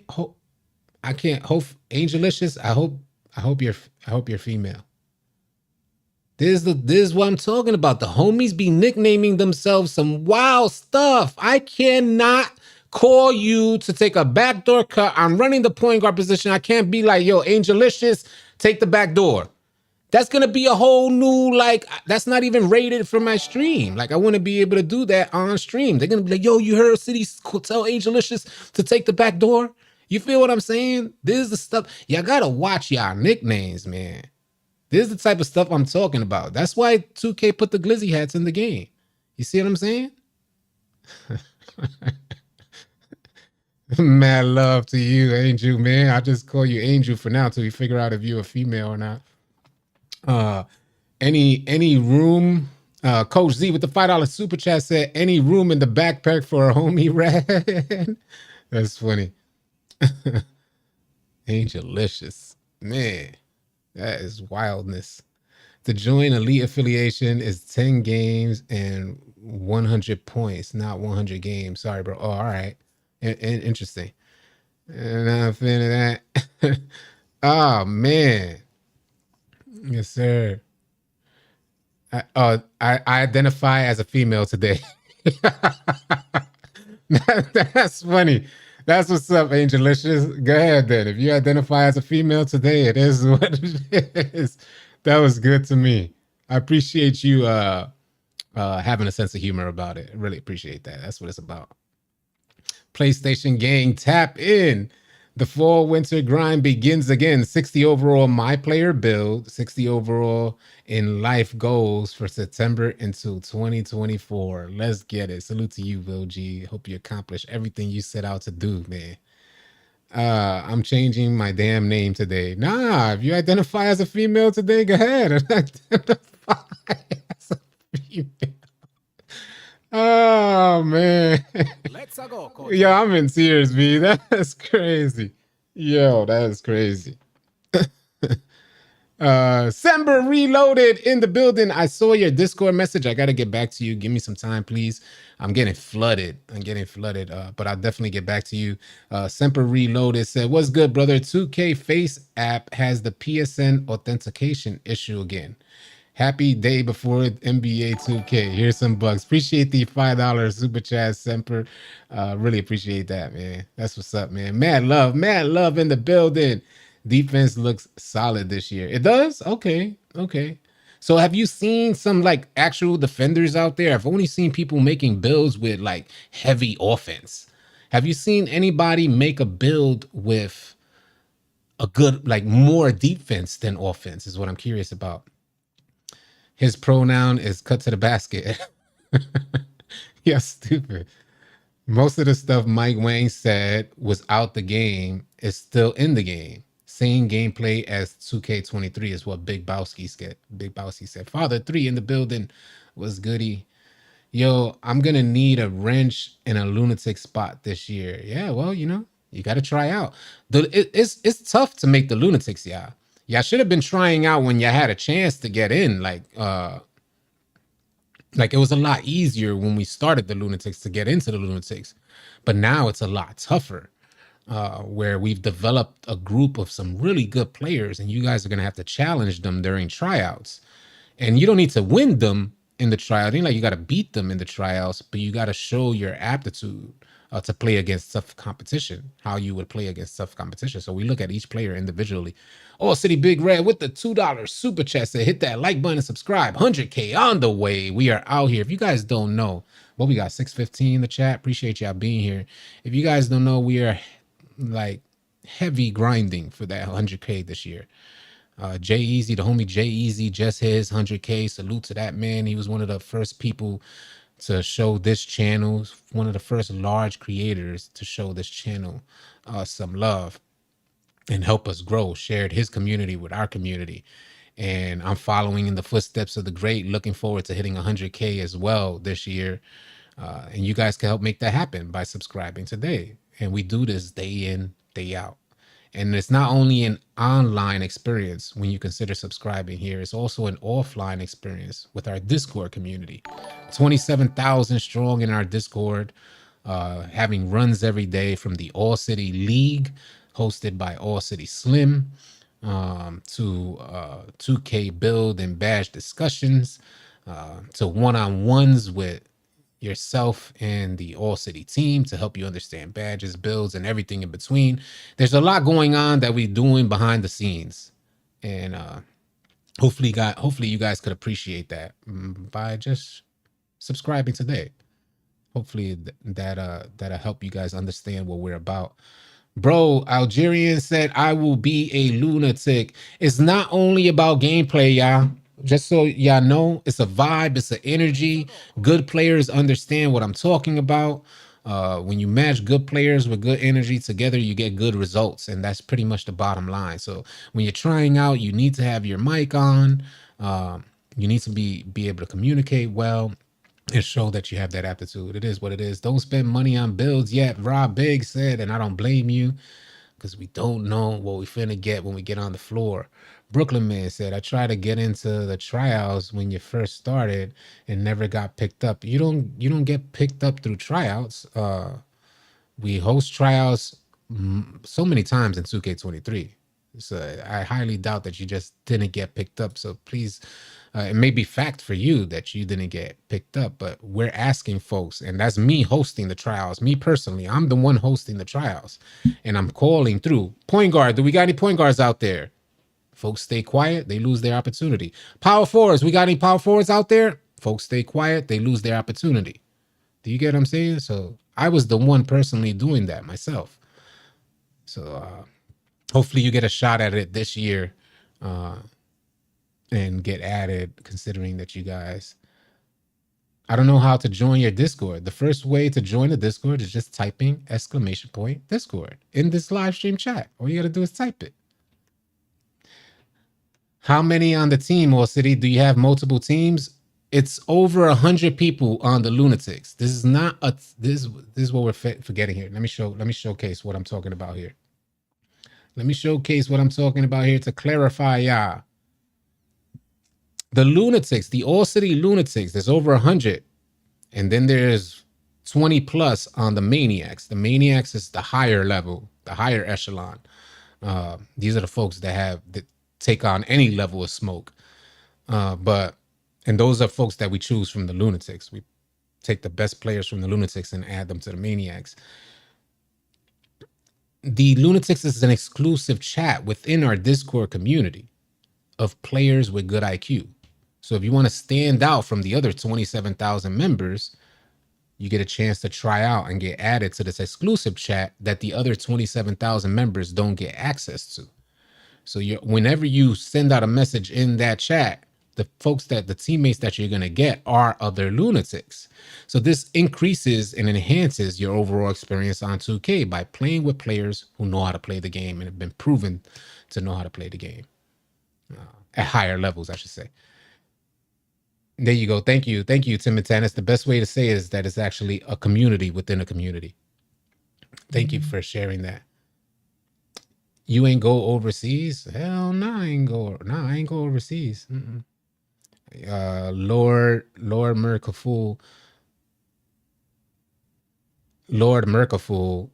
hope Angelicious. I hope you're female. This is what I'm talking about. The homies be nicknaming themselves some wild stuff. I cannot call you to take a backdoor cut. I'm running the point guard position. I can't be like, yo, Angelicious, take the back door. That's going to be a whole new, like, that's not even rated for my stream. Like, I wouldn't be able to do that on stream. They're going to be like, yo, you heard City tell Angelicious to take the back door? You feel what I'm saying? This is the stuff. Y'all got to watch y'all nicknames, man. This is the type of stuff I'm talking about. That's why 2K put the glizzy hats in the game. You see what I'm saying? Mad love to you, Angel, man. I just call you Angel for now till we figure out if you're a female or not. Any room, Coach Z with the $5 super chat said, any room in the backpack for a homie rat? That's funny. Angelicious. Man, that is wildness. To join Elite Affiliation is 10 games and 100 points, not 100 games. Sorry, bro. Oh, all right. Interesting. And I'm a fan of that. Oh, man. Yes, sir. I identify as a female today. That's funny. That's what's up, Angelicious. Go ahead then. If you identify as a female today, it is what it is. That was good to me. I appreciate you having a sense of humor about it. I really appreciate that. That's what it's about. PlayStation gang, tap in. The fall winter grind begins again. 60 overall my player build, 60 overall in life goals for September until 2024. Let's get it. Salute to you, Will G. Hope you accomplish everything you set out to do, man. I'm changing my damn name today. Nah, if you identify as a female today, go ahead. Identify as a female. Oh man. Let's go, coach. Yo, I'm in tears, B. That's crazy. Yo, that is crazy. Sember Reloaded in the building. I saw your Discord message. I gotta get back to you. Give me some time, please. I'm getting flooded. But I'll definitely get back to you. Semper Reloaded said, what's good, brother? 2K Face app has the PSN authentication issue again. Happy day before NBA 2K. Here's some bucks. Appreciate the $5 super chat, Semper. Really appreciate that, man. That's what's up, man. Mad love in the building. Defense looks solid this year. It does? Okay, okay. So have you seen some like actual defenders out there? I've only seen people making builds with like heavy offense. Have you seen anybody make a build with a good, like more defense than offense? Is what I'm curious about. His pronoun is cut to the basket. Yeah, stupid. Most of the stuff Mike Wayne said was out the game is still in the game. Same gameplay as 2K23 is what Big Bowski said. Big Bowski said, Father 3 in the building was goody. Yo, I'm gonna need a wrench and a lunatic spot this year. Yeah, well, you got to try out. It's tough to make the lunatics, yeah. Y'all should have been trying out when you had a chance to get in. Like it was a lot easier when we started the lunatics to get into the lunatics, but now it's a lot tougher. Where we've developed a group of some really good players, and you guys are gonna have to challenge them during tryouts. And you don't need to win them in the tryout. It ain't like you got to beat them in the tryouts, but you got to show your aptitude to play against tough competition, how you would play against tough competition. So we look at each player individually. Oh, City Big Red with the $2 super chat said, hit that like button and subscribe. 100K on the way. We are out here. If you guys don't know, well, we got 615 in the chat. Appreciate y'all being here. If you guys don't know, we are like heavy grinding for that 100K this year. Jay Easy, the homie Jay Easy, just his 100K. Salute to that man. He was one of the first people to show this channel, one of the first large creators to show this channel some love and help us grow, shared his community with our community. And I'm following in the footsteps of the great, looking forward to hitting 100K as well this year. And you guys can help make that happen by subscribing today. And we do this day in, day out. And it's not only an online experience when you consider subscribing here, it's also an offline experience with our Discord community. 27,000 strong in our Discord, having runs every day from the All City League, hosted by All City Slim, to 2K build and badge discussions, to one-on-ones with yourself and the All City team to help you understand badges, builds, and everything in between. There's a lot going on that we're doing behind the scenes, and hopefully you guys could appreciate that by just subscribing today. Hopefully that'll help you guys understand what we're about. Bro, Algerian said, I will be a lunatic. It's not only about gameplay, y'all. Just so y'all know, it's a vibe, it's an energy. Good players understand what I'm talking about. When you match good players with good energy together, you get good results. And that's pretty much the bottom line. So when you're trying out, you need to have your mic on. You need to be able to communicate well and show that you have that aptitude. It is what it is. Don't spend money on builds yet, Rob Big said, and I don't blame you because we don't know what we finna get when we get on the floor. Brooklyn Man said, I tried to get into the tryouts when you first started and never got picked up. You don't get picked up through tryouts. We host tryouts so many times in 2K23. So I highly doubt that you just didn't get picked up. So please, it may be fact for you that you didn't get picked up, but we're asking folks, and that's me hosting the trials. Me personally, I'm the one hosting the trials, and I'm calling through. Point guard, do we got any point guards out there? Folks stay quiet, they lose their opportunity. Power forwards, we got any power forwards out there? Folks stay quiet, they lose their opportunity. Do you get what I'm saying? So I was the one personally doing that myself. So hopefully you get a shot at it this year and get added, considering that you guys, I don't know how to join your Discord. The first way to join the Discord is just typing !Discord in this live stream chat. All you got to do is type it. How many on the team, All City? Do you have multiple teams? It's over 100 people on the Lunatics. This is not a this is what we're forgetting here. Let me showcase what I'm talking about here. Let me showcase what I'm talking about here to clarify, y'all. The Lunatics, the All City Lunatics, there's over 100. And then there's 20 plus on the Maniacs. The Maniacs is the higher level, the higher echelon. These are the folks that take on any level of smoke. But and those are folks that we choose from the Lunatics. We take the best players from the Lunatics and add them to the Maniacs. The Lunatics is an exclusive chat within our Discord community of players with good IQ. So if you want to stand out from the other 27,000 members, you get a chance to try out and get added to this exclusive chat that the other 27,000 members don't get access to. So whenever you send out a message in that chat, the teammates that you're going to get are other Lunatics. So this increases and enhances your overall experience on 2K by playing with players who know how to play the game and have been proven to know how to play the game at higher levels, I should say. There you go. Thank you. Thank you, Tim and Tanis. The best way to say is that it's actually a community within a community. Thank you for sharing that. You ain't go overseas? Hell no, I ain't go overseas. Lord Merciful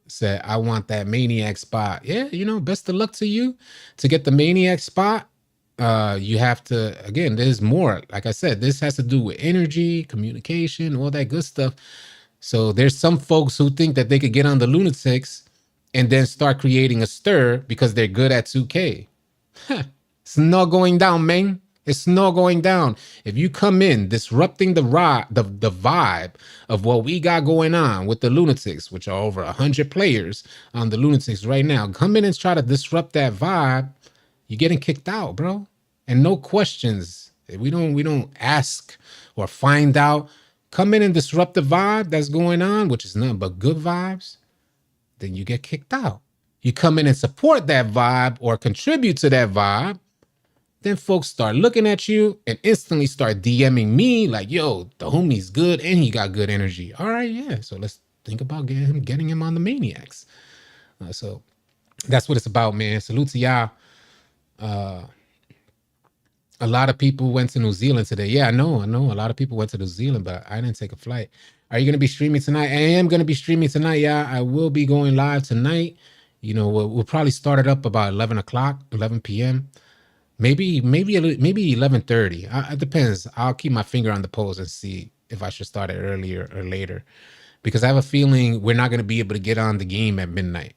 said, I want that Maniac spot. Yeah, best of luck to you. To get the Maniac spot, you have to, again, there's more. Like I said, this has to do with energy, communication, all that good stuff. So there's some folks who think that they could get on the Lunatics and then start creating a stir because they're good at 2K. It's not going down, man. It's not going down. If you come in disrupting the vibe of what we got going on with the Lunatics, which are over 100 players on the Lunatics right now, come in and try to disrupt that vibe, you're getting kicked out, bro. And no questions. We don't ask or find out. Come in and disrupt the vibe that's going on, which is nothing but good vibes, then you get kicked out. You come in and support that vibe or contribute to that vibe, then folks start looking at you and instantly start DMing me like, yo, the homie's good and he got good energy. All right, yeah. So let's think about getting him on the Maniacs. So that's what it's about, man. Salute to y'all. A lot of people went to New Zealand today. Yeah, I know. A lot of people went to New Zealand, but I didn't take a flight. Are you going to be streaming tonight? I am going to be streaming tonight. Yeah, I will be going live tonight. We'll probably start it up about 11 o'clock, 11 p.m. Maybe 11:30. It depends. I'll keep my finger on the pulse and see if I should start it earlier or later, because I have a feeling we're not going to be able to get on the game at midnight.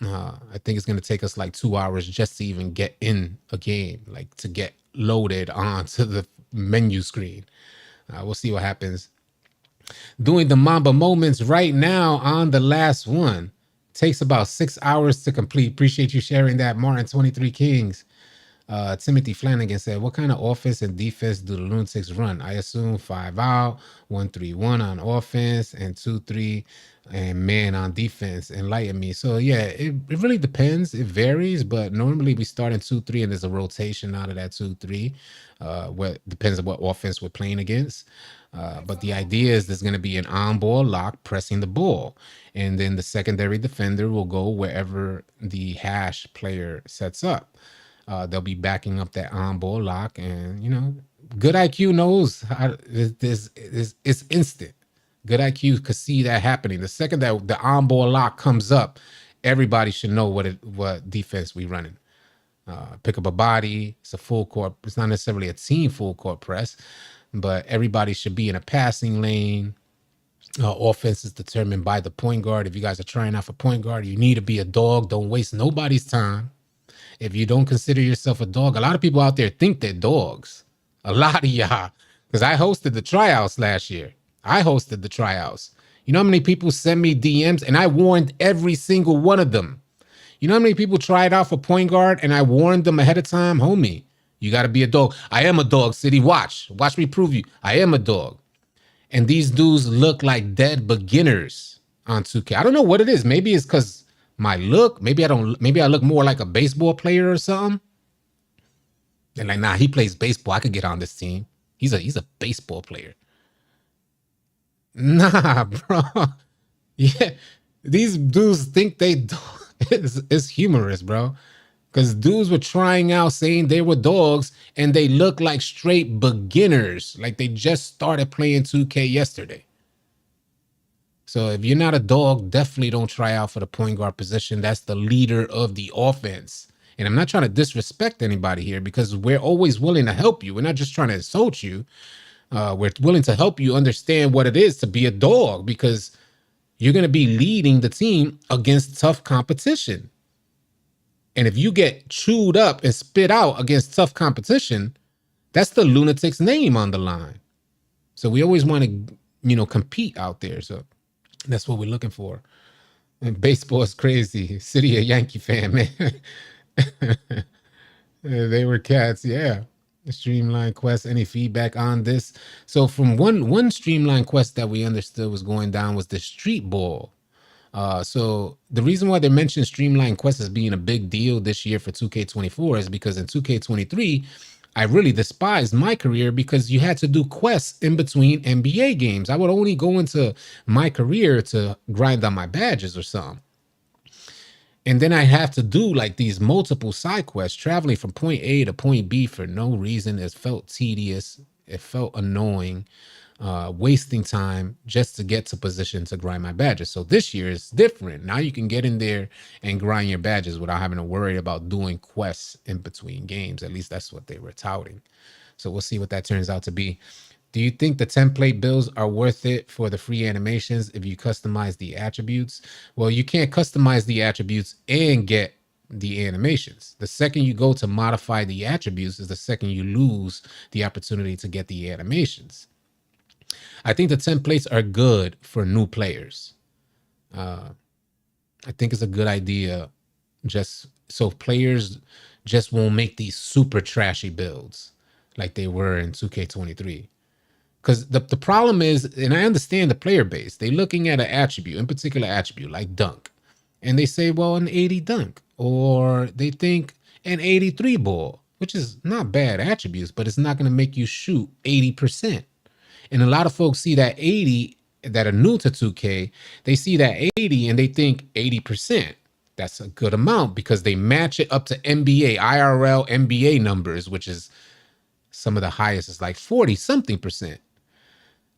I think it's going to take us like 2 hours just to even get in a game, like to get loaded onto the menu screen. We'll see what happens. Doing the Mamba moments right now on the last one. Takes about 6 hours to complete. Appreciate you sharing that, Martin 23 Kings. Timothy Flanagan said, what kind of offense and defense do the Lunatics run? I assume 5 out, 1-3-1 on offense, and 2-3 and man on defense. Enlighten me. So yeah, it really depends. It varies, but normally we start in 2-3 and there's a rotation out of that 2-3. What depends on what offense we're playing against. But the idea is there's going to be an on-ball lock pressing the ball, and then the secondary defender will go wherever the hash player sets up. They'll be backing up that on-ball lock, and good IQ knows how it's instant. Good IQ could see that happening. The second that the on-ball lock comes up, everybody should know what defense we running. Pick up a body. It's a full court. It's not necessarily a team full court press, but everybody should be in a passing lane. Offense is determined by the point guard. If you guys are trying out for point guard, you need to be a dog. Don't waste nobody's time. If you don't consider yourself a dog, a lot of people out there think they're dogs. A lot of y'all. Because I hosted the tryouts last year. You know how many people send me DMs? And I warned every single one of them. You know how many people tried out for point guard and I warned them ahead of time? Homie, you got to be a dog. I am a dog, City. Watch me prove you. I am a dog. And these dudes look like dead beginners on 2K. I don't know what it is. Maybe it's because my look. Maybe I look more like a baseball player or something. And like, nah, he plays baseball. I could get on this team. He's a baseball player. Nah, bro. Yeah, these dudes think they. It's humorous, bro. Because dudes were trying out saying they were dogs and they look like straight beginners. Like they just started playing 2K yesterday. So if you're not a dog, definitely don't try out for the point guard position. That's the leader of the offense. And I'm not trying to disrespect anybody here because we're always willing to help you. We're not just trying to insult you. We're willing to help you understand what it is to be a dog, because you're going to be leading the team against tough competition. And if you get chewed up and spit out against tough competition, that's the Lunatics name on the line. So we always want to, compete out there. So that's what we're looking for. And baseball is crazy. City a Yankee fan, man. They were cats, yeah. Streamlined quest. Any feedback on this? So from one streamlined quest that we understood was going down was the street ball. So the reason why they mentioned streamlined quests as being a big deal this year for 2K24 is because in 2K23, I really despised my career because you had to do quests in between NBA games. I would only go into my career to grind on my badges or something. And then I have to do like these multiple side quests, traveling from point A to point B for no reason. It felt tedious. It felt annoying, wasting time just to get to position to grind my badges. So this year is different. Now you can get in there and grind your badges without having to worry about doing quests in between games. At least that's what they were touting. So we'll see what that turns out to be. Do you think the template builds are worth it for the free animations if you customize the attributes? Well, you can't customize the attributes and get the animations. The second you go to modify the attributes is the second you lose the opportunity to get the animations. I think the templates are good for new players. I think it's a good idea, just so players just won't make these super trashy builds like they were in 2K23. Because the problem is, and I understand the player base, they're looking at an attribute, in particular attribute like dunk, and they say, well, an 80 dunk, or they think an 83 ball, which is not bad attributes, but it's not going to make you shoot 80%. And a lot of folks see that 80 that are new to 2K, they see that 80 and they think 80%. That's a good amount because they match it up to NBA, IRL NBA numbers, which is some of the highest is like 40 something percent.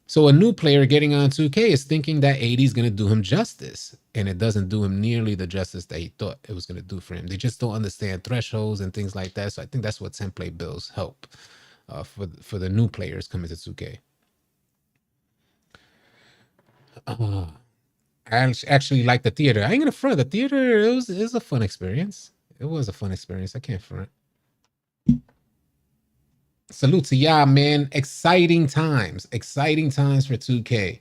So a new player getting on 2K is thinking that 80 is going to do him justice, and it doesn't do him nearly the justice that he thought it was going to do for him. They just don't understand thresholds and things like that. So I think that's what template builds help for the new players coming to 2K. I actually like the theater. I ain't gonna front. The theater, it was a fun experience. It was a fun experience. I can't front. Salute to y'all, man. Exciting times for 2K.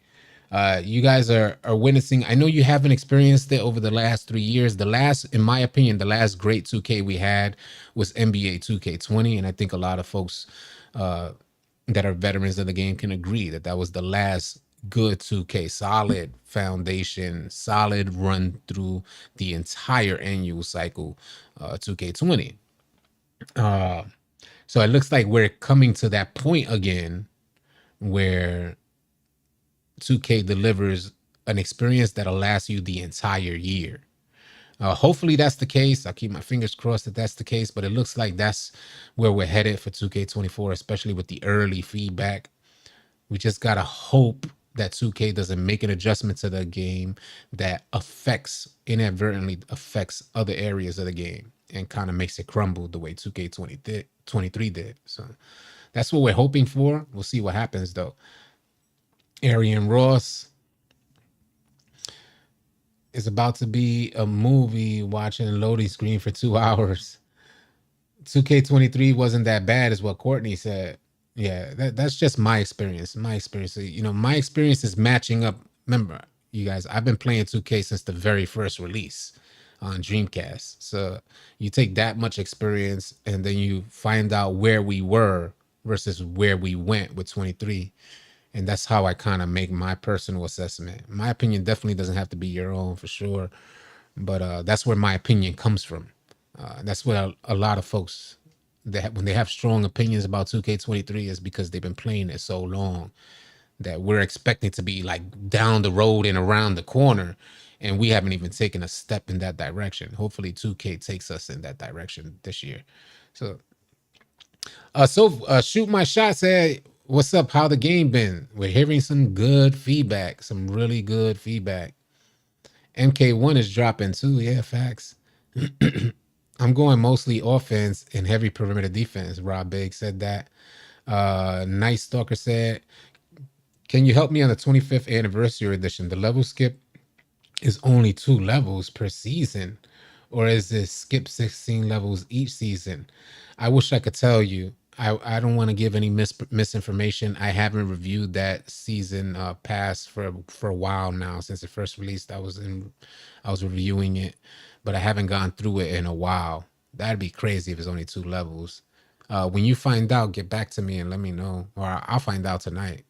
You guys are witnessing. I know you haven't experienced it over the last 3 years. The last, in my opinion, the last great 2K we had was NBA 2K20, and I think a lot of folks that are veterans of the game can agree that that was the last good 2K, solid foundation, solid run through the entire annual cycle, 2K20. So it looks like we're coming to that point again where 2K delivers an experience that'll last you the entire year. Hopefully that's the case. I'll keep my fingers crossed that that's the case, but it looks like that's where we're headed for 2K24, especially with the early feedback. We just got to hope that 2K doesn't make an adjustment to the game that inadvertently affects other areas of the game and kind of makes it crumble the way 2K23 did. So that's what we're hoping for. We'll see what happens though. Arian Ross is about to be a movie watching a loading screen for 2 hours. 2K23 wasn't that bad is what Courtney said. Yeah, that's just my experience. My experience, my experience is matching up. Remember, you guys, I've been playing 2K since the very first release on Dreamcast. So you take that much experience and then you find out where we were versus where we went with 23. And that's how I kind of make my personal assessment. My opinion definitely doesn't have to be your own for sure. But that's where my opinion comes from. That's what a lot of folks, when they have strong opinions about 2K23 is because they've been playing it so long that we're expecting to be like down the road and around the corner, and we haven't even taken a step in that direction. Hopefully 2K takes us in that direction this year. So Shoot My Shot said, what's up? How the game been? We're hearing some good feedback, some really good feedback. MK1 is dropping too. Yeah, facts. I'm going mostly offense and heavy perimeter defense. Rob Big said that. Nice Stalker said, can you help me on the 25th anniversary edition? The level skip is only 2 levels per season, or is this skip 16 levels each season? I wish I could tell you. I don't want to give any misinformation. I haven't reviewed that season pass for a while now. Since it first released, I was reviewing it, but I haven't gone through it in a while. That'd be crazy if it's only 2 levels. When you find out, get back to me and let me know, or I'll find out tonight.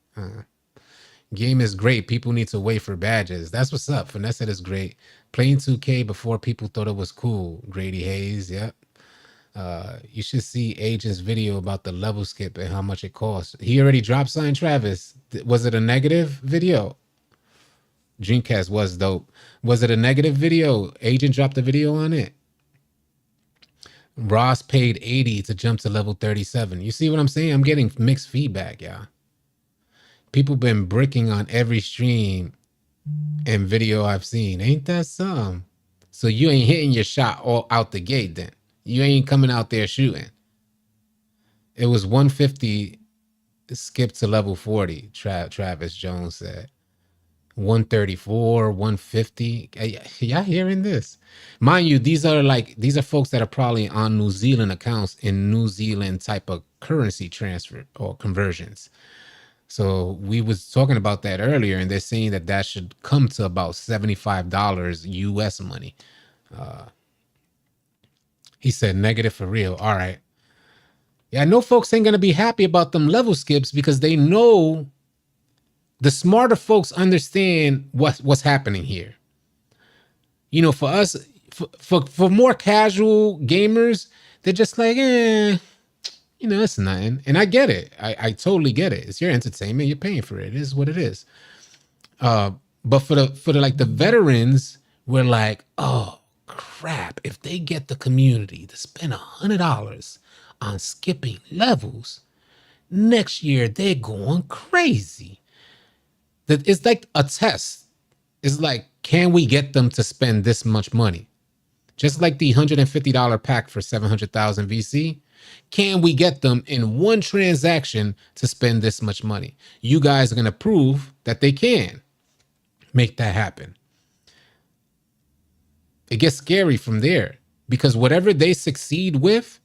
Game is great. People need to wait for badges. That's what's up. Finesse is great. Playing 2K before people thought it was cool. Grady Hayes, yep. You should see Agent's video about the level skip and how much it costs. He already dropped Sign Travis. Was it a negative video? Dreamcast was dope. Was it a negative video? Agent dropped a video on it. Ross paid 80 to jump to level 37. You see what I'm saying? I'm getting mixed feedback, y'all. People been bricking on every stream and video I've seen. Ain't that some? So you ain't hitting your shot all out the gate then. You ain't coming out there shooting. It was 150 skip to level 40, Travis Jones said. 134, 150. Y'all hearing this? Mind you, these are folks that are probably on New Zealand accounts in New Zealand type of currency transfer or conversions. So we was talking about that earlier, and they're saying that should come to about $75 US money. He said negative for real. All right. Yeah, I know folks ain't going to be happy about them level skips because they know the smarter folks understand what's happening here. You know, for us, for more casual gamers, they're just like, you know, it's nothing. And I get it. I totally get it. It's your entertainment. You're paying for it. It is what it is. But for the veterans, we're like, oh crap, if they get the community to spend $100 on skipping levels, next year they're going crazy. That it's like a test. It's like, can we get them to spend this much money? Just like the $150 pack for 700,000 VC. Can we get them in one transaction to spend this much money? You guys are going to prove that they can make that happen. It gets scary from there because whatever they succeed with,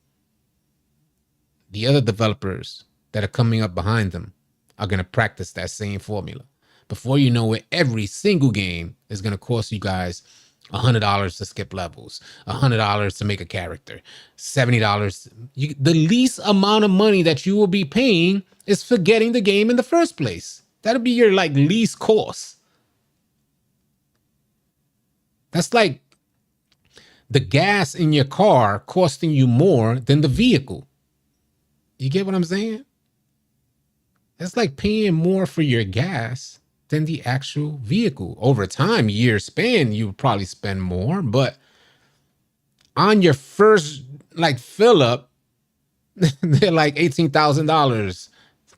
the other developers that are coming up behind them are going to practice that same formula. Before you know it, every single game is going to cost you guys $100 to skip levels, $100 to make a character, $70. The least amount of money that you will be paying is for getting the game in the first place. That'll be your least cost. That's like the gas in your car costing you more than the vehicle. You get what I'm saying? It's like paying more for your gas than the actual vehicle. Over time, year span, you probably spend more, but on your first fill up, they're like $18,000,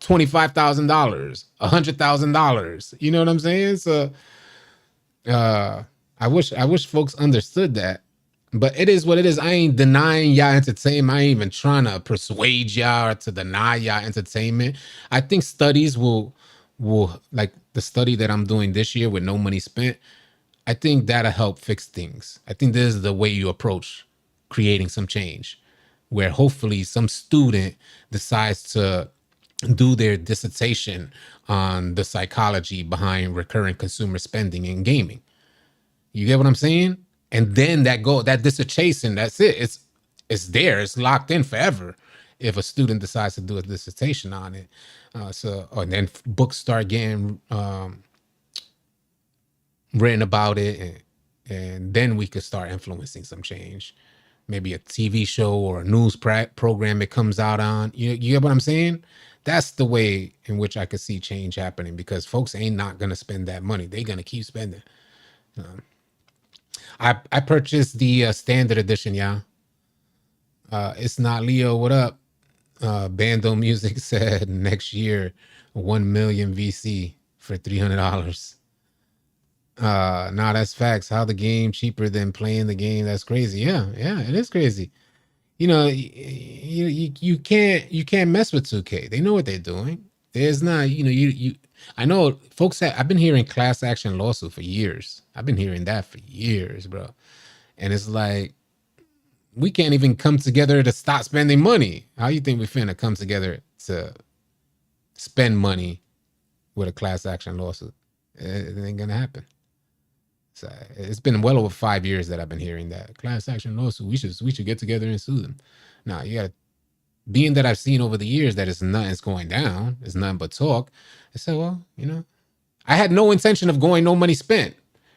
$25,000, $100,000. You know what I'm saying? So I wish folks understood that. But it is what it is. I ain't denying y'all entertainment. I ain't even trying to persuade y'all to deny y'all entertainment. I think studies will like the study that I'm doing this year with no money spent. I think that'll help fix things. I think this is the way you approach creating some change, where hopefully some student decides to do their dissertation on the psychology behind recurrent consumer spending in gaming. You get what I'm saying? And then that dissertation, that's it. It's there. It's locked in forever. If a student decides to do a dissertation on it, and then books start getting written about it, and then we could start influencing some change. Maybe a TV show or a news program it comes out on. You get what I'm saying? That's the way in which I could see change happening, because folks ain't not gonna spend that money. They're gonna keep spending. I purchased the standard edition, yeah. It's not Leo. What up? Bando Music said next year 1 million VC for $300. Nah, that's facts. How the game cheaper than playing the game? That's crazy. Yeah, yeah, it is crazy. You know, you can't mess with 2K. They know what they're doing. There's not, you. I know folks that I've been hearing class action lawsuit for years. I've been hearing that for years, bro. And it's like we can't even come together to stop spending money. How you think we finna come together to spend money with a class action lawsuit? It ain't gonna happen. So it's been well over 5 years that I've been hearing that class action lawsuit. We should get together and sue them. Now you got, being that I've seen over the years that it's going down, it's nothing but talk. I said, well, I had no intention of going no money spent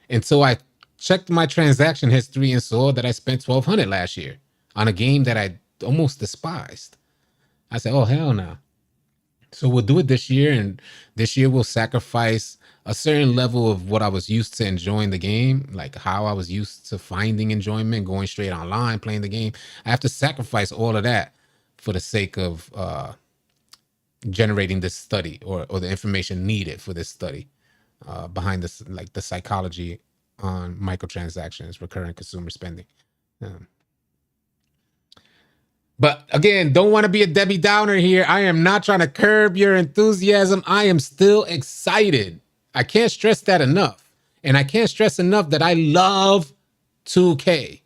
until I checked my transaction history and saw that I spent 1,200 last year on a game that I almost despised. I said, oh hell no. So we'll do it this year, and this year we'll sacrifice a certain level of what I was used to enjoying the game, like how I was used to finding enjoyment, going straight online, playing the game. I have to sacrifice all of that for the sake of generating this study, or the information needed for this study behind this, like the psychology on microtransactions, recurrent consumer spending. Um, But again, don't want to be a Debbie Downer here. I am not trying to curb your enthusiasm. I am still excited. I can't stress that enough. And I can't stress enough that I love 2K.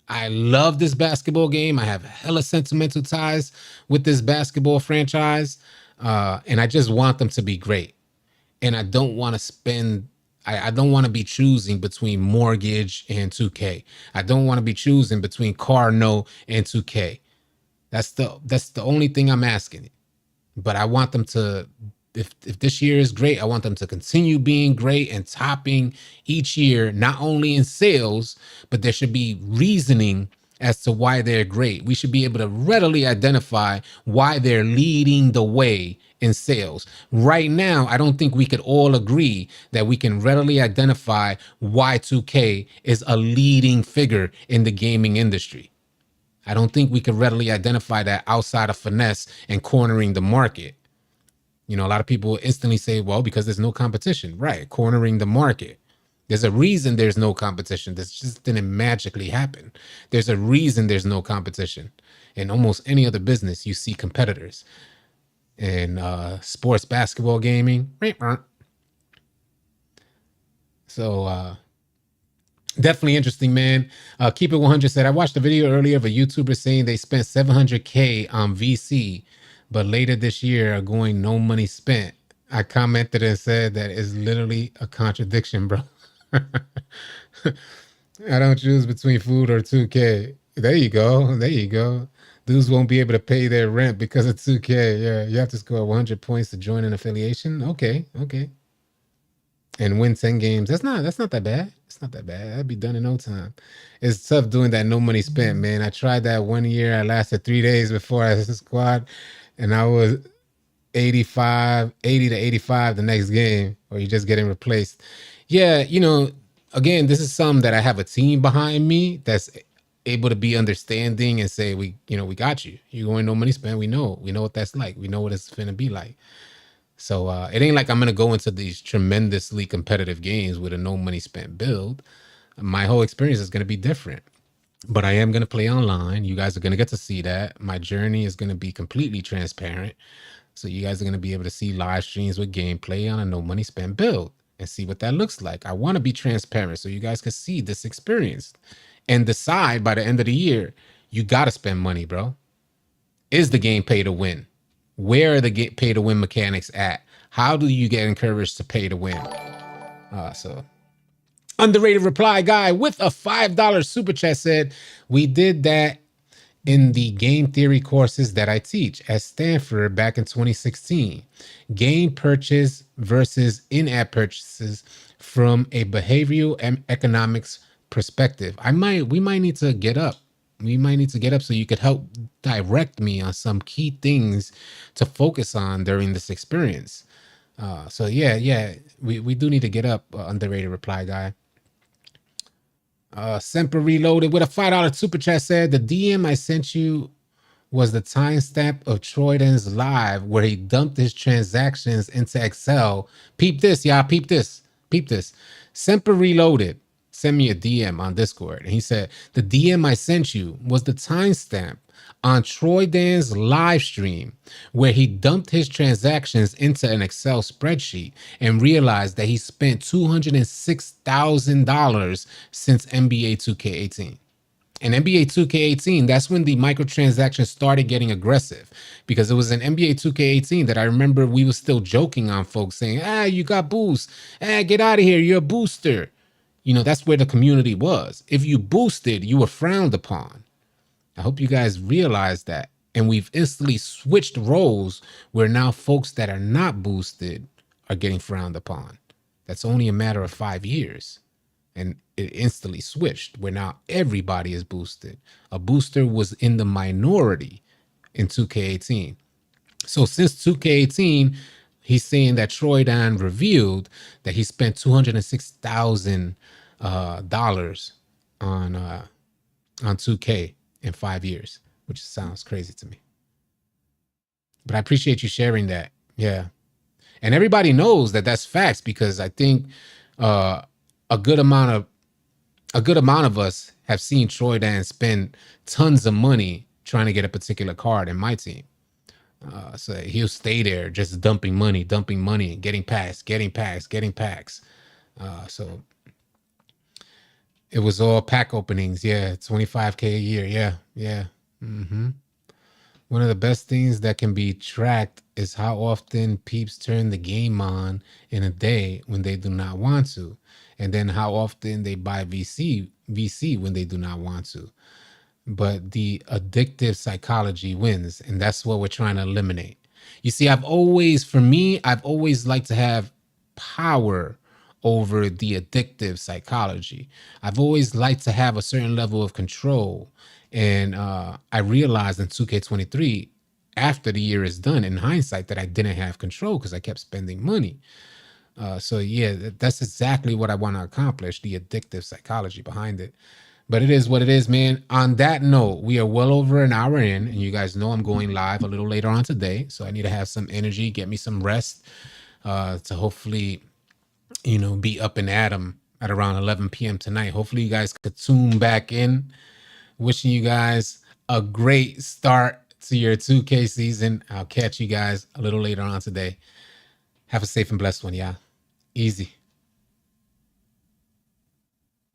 I love this basketball game. I have hella sentimental ties with this basketball franchise. And I just want them to be great. And I don't want to spend, I don't want to be choosing between mortgage and 2K. I don't want to be choosing between car note and 2K. That's the only thing I'm asking. But I want them to, if this year is great, I want them to continue being great and topping each year, not only in sales, but there should be reasoning as to why they're great. We should be able to readily identify why they're leading the way in sales. Right now, I don't think we could all agree that we can readily identify why 2K is a leading figure in the gaming industry. I don't think we could readily identify that outside of finesse and cornering the market. A lot of people instantly say, well, because there's no competition. Right, cornering the market. There's a reason there's no competition. This just didn't magically happen. There's a reason there's no competition. In almost any other business, you see competitors. In sports basketball gaming, so definitely interesting, man. Keep it 100 said, I watched a video earlier of a YouTuber saying they spent 700K on VC, but later this year are going no money spent. I commented and said that is literally a contradiction, bro. I don't choose between food or 2K. There you go. There you go. Dudes won't be able to pay their rent because of 2K. Yeah, you have to score 100 points to join an affiliation. Okay, okay. And win 10 games. That's not that bad. It's not that bad. That'd be done in no time. It's tough doing that no money spent, man. I tried that one year. I lasted 3 days before I squad, and I was 80 to 85 the next game, or you're just getting replaced. Yeah, again, this is something that I have a team behind me that's able to be understanding and say, we got you. You're going no money spent. We know what that's like. We know what it's finna be like. So it ain't like I'm gonna go into these tremendously competitive games with a no money spent build. My whole experience is gonna be different. But I am gonna play online. You guys are gonna get to see that. My journey is gonna be completely transparent. So you guys are gonna be able to see live streams with gameplay on a no money spent build and see what that looks like. I want to be transparent so you guys can see this experience and decide by the end of the year, you gotta spend money, bro. Is the game pay to win? Where are the pay to win mechanics at? How do you get encouraged to pay to win? So underrated reply guy with a $5 super chat said, we did that in the game theory courses that I teach at Stanford back in 2016. Game purchase versus in-app purchases from a behavioral and economics perspective. We might need to get up. We might need to get up so you could help direct me on some key things to focus on during this experience. So yeah, we do need to get up, underrated reply guy. Semper Reloaded with a $5 super chat said, the DM I sent you was the timestamp of Troyden's live where he dumped his transactions into Excel. Peep this, y'all. Peep this. peep this. Semper Reloaded sent me a DM on Discord, and he said the DM I sent you was the timestamp on Troy Dan's live stream where he dumped his transactions into an Excel spreadsheet and realized that he spent $206,000 since NBA 2K18. In NBA 2K18, that's when the microtransactions started getting aggressive, because it was in NBA 2K18 that I remember we were still joking on folks saying, you got boost. Get out of here. You're a booster. You know, that's where the community was. If you boosted, you were frowned upon. I hope you guys realize that. And we've instantly switched roles where now folks that are not boosted are getting frowned upon. That's only a matter of 5 years. And it instantly switched where now everybody is boosted. A booster was in the minority in 2K18. So since 2K18, he's saying that Troy Dan revealed that he spent $206,000 on 2K in 5 years, which sounds crazy to me. But I appreciate you sharing that. Yeah. And everybody knows that that's facts, because I think a good amount of us have seen Troy Dan spend tons of money trying to get a particular card in my team. So he'll stay there just dumping money, getting packs. So it was all pack openings. Yeah, $25K a year. Yeah. One of the best things that can be tracked is how often peeps turn the game on in a day when they do not want to, and then how often they buy VC when they do not want to. But the addictive psychology wins, and that's what we're trying to eliminate. You see, I've always liked to have power over the addictive psychology. I've always liked to have a certain level of control. And I realized in 2K23, after the year is done, in hindsight, that I didn't have control because I kept spending money. So yeah, that's exactly what I want to accomplish, the addictive psychology behind it. But it is what it is, man. On that note, we are well over an hour in, and you guys know I'm going live a little later on today. So I need to have some energy, get me some rest, to hopefully, be up and at 'em at around 11 p.m. tonight. Hopefully you guys could tune back in. Wishing you guys a great start to your 2K season. I'll catch you guys a little later on today. Have a safe and blessed one, y'all. Easy.